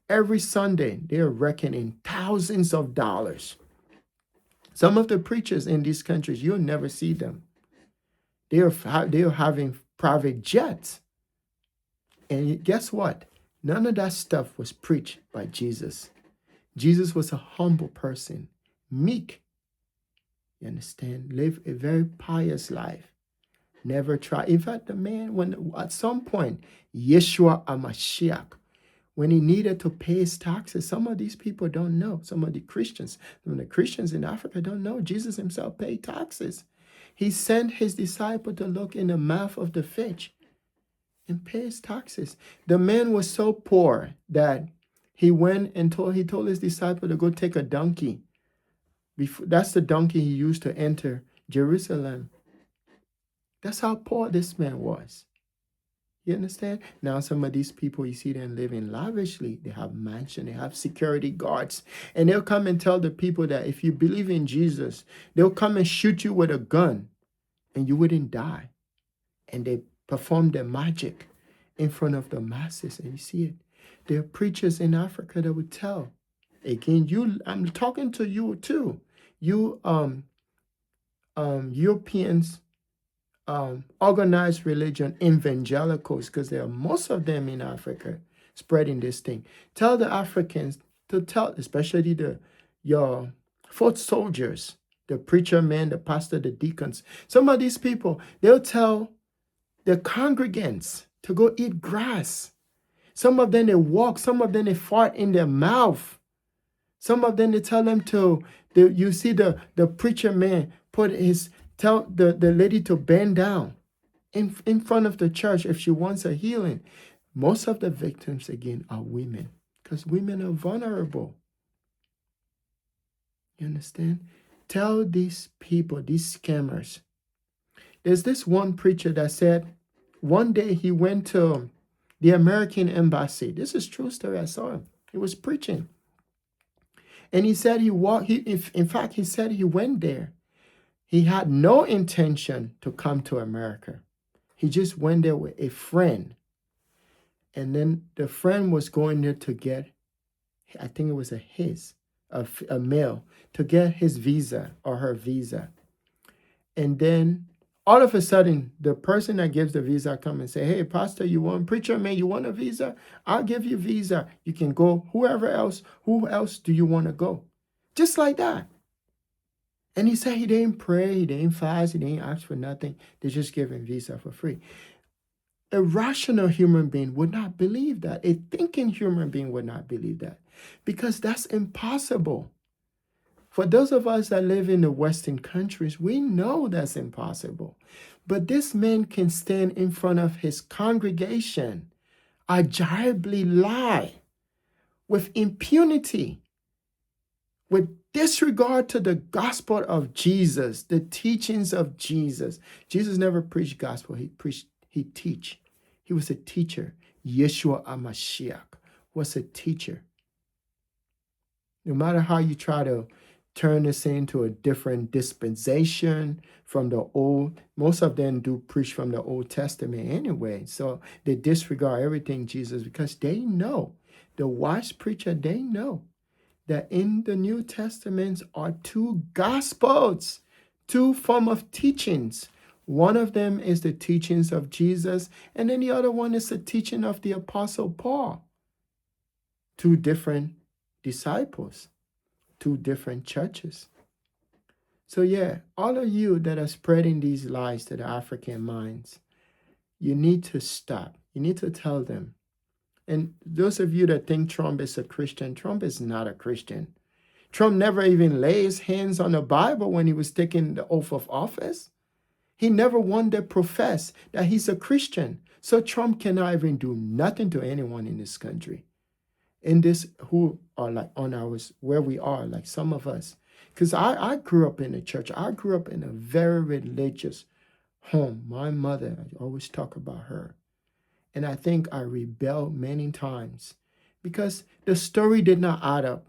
Every Sunday, they're reckoning thousands of dollars. Some of the preachers in these countries, you'll never see them. They're having private jets. And guess what? None of that stuff was preached by Jesus. Jesus was a humble person, meek. You understand? Live a very pious life. Never try. In fact, the man, when at some point, Yeshua HaMashiach, when he needed to pay his taxes, some of these people don't know. Some of the Christians in Africa don't know Jesus himself paid taxes. He sent his disciple to look in the mouth of the fish and pay his taxes. The man was so poor that he went and told his disciple to go take a donkey. That's the donkey he used to enter Jerusalem. That's how poor this man was. You understand? Now some of these people, you see them living lavishly. They have mansion, they have security guards. And they'll come and tell the people that if you believe in Jesus, they'll come and shoot you with a gun and you wouldn't die. And they perform their magic in front of the masses. And you see it. There are preachers in Africa that would tell. Again, I'm talking to you too. You Europeans, organized religion, evangelicals, because there are most of them in Africa spreading this thing. Tell the Africans to tell, especially your foot soldiers, the preacher man, the pastor, the deacons. Some of these people, they'll tell the congregants to go eat grass. Some of them they walk, some of them they fart in their mouth. Some of them they tell them you see the preacher man tell the lady to bend down in front of the church if she wants a healing. Most of the victims, again, are women, because women are vulnerable. You understand? Tell these people, these scammers. There's this one preacher that said one day he went to the American embassy. This is a true story. I saw him. He was preaching. And he said he said he went there. He had no intention to come to America. He just went there with a friend. And then the friend was going there to get, I think it was a male, to get his visa or her visa. And then all of a sudden, the person that gives the visa come and say, hey, pastor, preacher man, you want a visa? I'll give you a visa. You can go who else do you want to go? Just like that. And he said he didn't pray, he didn't fast, he didn't ask for nothing. They just gave him visa for free. A rational human being would not believe that. A thinking human being would not believe that, because that's impossible. For those of us that live in the Western countries, we know that's impossible. But this man can stand in front of his congregation, agibly lie with impunity, with disregard to the gospel of Jesus, the teachings of Jesus. Jesus never preached gospel, he teach. He was a teacher. Yeshua HaMashiach was a teacher. No matter how you try to turn this into a different dispensation from the old, most of them do preach from the Old Testament anyway. So they disregard everything Jesus, because they know, the wise preacher, they know that in the New Testament are two gospels, two form of teachings. One of them is the teachings of Jesus, and then the other one is the teaching of the Apostle Paul. Two different disciples, two different churches. So yeah, all of you that are spreading these lies to the African minds, you need to stop. You need to tell them. And those of you that think Trump is a Christian, Trump is not a Christian. Trump never even laid his hands on the Bible when he was taking the oath of office. He never wanted to profess that he's a Christian. So Trump cannot even do nothing to anyone in this country. In this, who are like on ours, where we are, like some of us. Because I grew up in a church. I grew up in a very religious home. My mother, I always talk about her. And I think I rebelled many times because the story did not add up.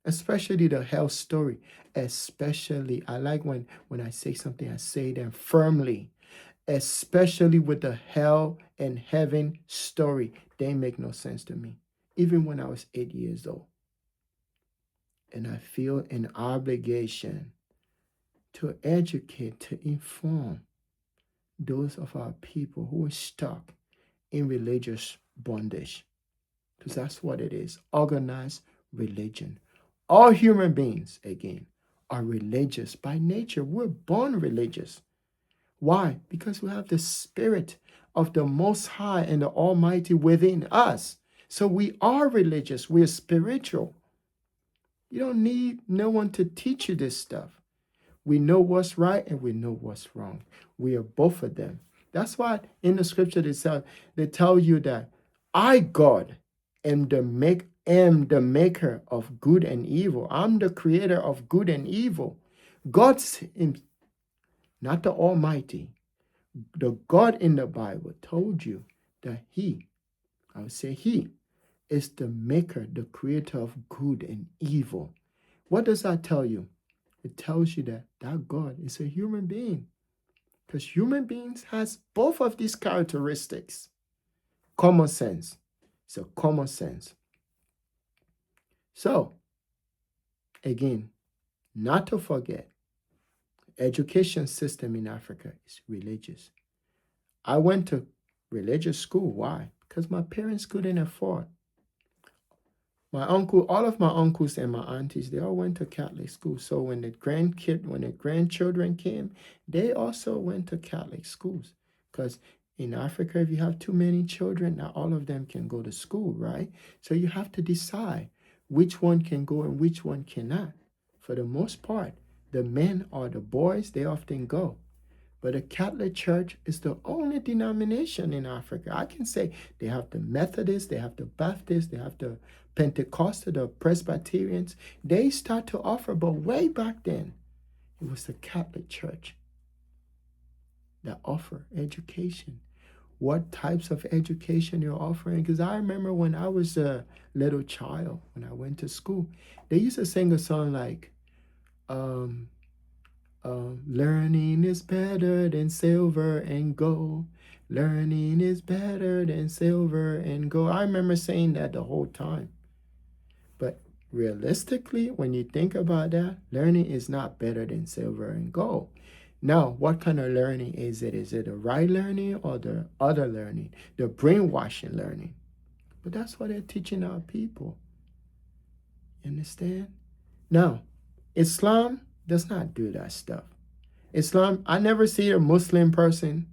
Especially the hell story. Especially, I like when I say something, I say them firmly. Especially with the hell and heaven story. They make no sense to me. Even when I was 8 years old. And I feel an obligation to educate, to inform those of our people who are stuck in religious bondage. Because that's what it is. Organized religion. All human beings, again, are religious by nature. We're born religious. Why? Because we have the spirit of the Most High and the Almighty within us. So we are religious. We're spiritual. You don't need no one to teach you this stuff. We know what's right and we know what's wrong. We are both of them. That's why in the scripture they tell you that I, God, am the maker of good and evil. I'm the creator of good and evil. God's not the Almighty. The God in the Bible told you that He is the maker, the creator of good and evil. What does that tell you? It tells you that God is a human being. Because human beings has both of these characteristics. Common sense. It's a common sense. So, again, not to forget, education system in Africa is religious. I went to religious school. Why? Because my parents couldn't afford. All of my uncles and my aunties, they all went to Catholic school. So when the grandchildren came, they also went to Catholic schools. Because in Africa, if you have too many children, not all of them can go to school, right? So you have to decide which one can go and which one cannot. For the most part, the men or the boys, they often go. But the Catholic Church is the only denomination in Africa. I can say they have the Methodists, they have the Baptists, they have the Pentecostal, the Presbyterians. They start to offer, but way back then, it was the Catholic Church that offered education. What types of education you're offering? Because I remember when I was a little child, when I went to school, they used to sing a song like, learning is better than silver and gold. Learning is better than silver and gold. I remember saying that the whole time. But realistically, when you think about that, learning is not better than silver and gold. Now, what kind of learning is it? Is it the right learning or the other learning? The brainwashing learning. But that's what they're teaching our people. You understand? Now, Islam does not do that stuff. Islam, I never see a Muslim person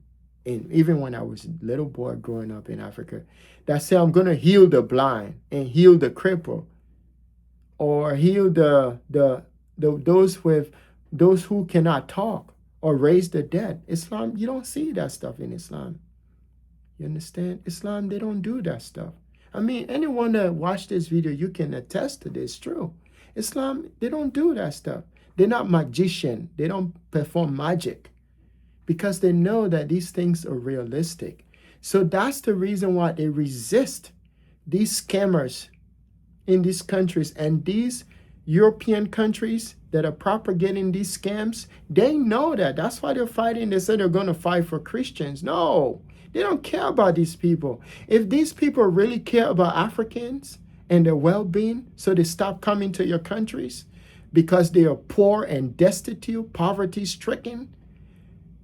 And even when I was a little boy growing up in Africa, that say I'm gonna heal the blind and heal the cripple, or heal those who cannot talk, or raise the dead. Islam, you don't see that stuff in Islam. You understand? Islam, they don't do that stuff. I mean, anyone that watched this video, you can attest to this. True. Islam, they don't do that stuff. They're not magician. They don't perform magic, because they know that these things are realistic. So that's the reason why they resist these scammers in these countries, and these European countries that are propagating these scams. They know that. That's why they're fighting. They say they're going to fight for Christians. No, they don't care about these people. If these people really care about Africans and their well-being, so they stop coming to your countries because they are poor and destitute, poverty-stricken,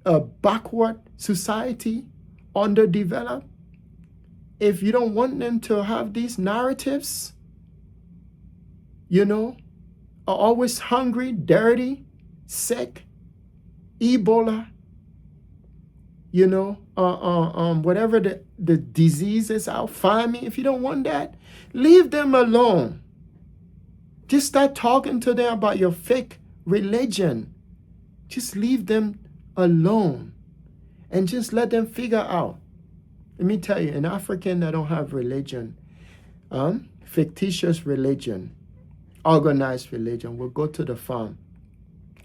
a backward society, underdeveloped. If you don't want them to have these narratives, are always hungry, dirty, sick, Ebola, whatever the diseases out, famine. If you don't want that, leave them alone. Just start talking to them about your fake religion. Just leave them alone and just let them figure out. Let me tell you, an African that don't have religion, fictitious religion, organized religion, will go to the farm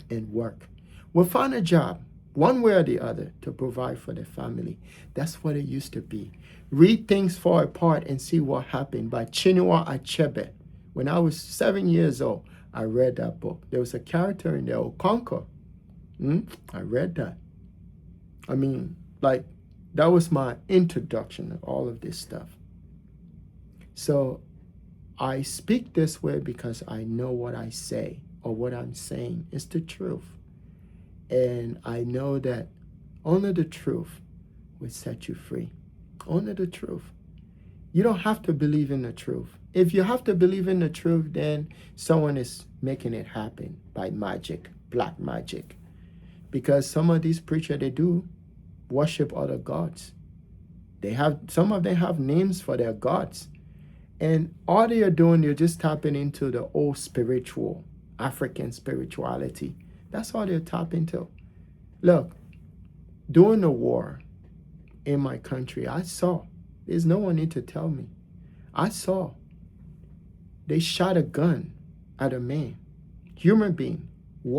and work. Will find a job, one way or the other, to provide for their family. That's what it used to be. Read Things Fall Apart and See What Happened by Chinua Achebe. When I was 7 years old, I read that book. There was a character in there, Okonkwo. I read that. I mean, that was my introduction to all of this stuff. So I speak this way because I know what I say, or what I'm saying is the truth. And I know that only the truth will set you free. Only the truth. You don't have to believe in the truth. If you have to believe in the truth, then someone is making it happen by magic, black magic. Because some of these preachers, they do worship other gods. Some of them have names for their gods. And all they are doing, they're just tapping into the old spiritual, African spirituality. That's all they're tapping into. Look, during the war in my country, I saw, there's no one need to tell me, I saw they shot a gun at a man, human being,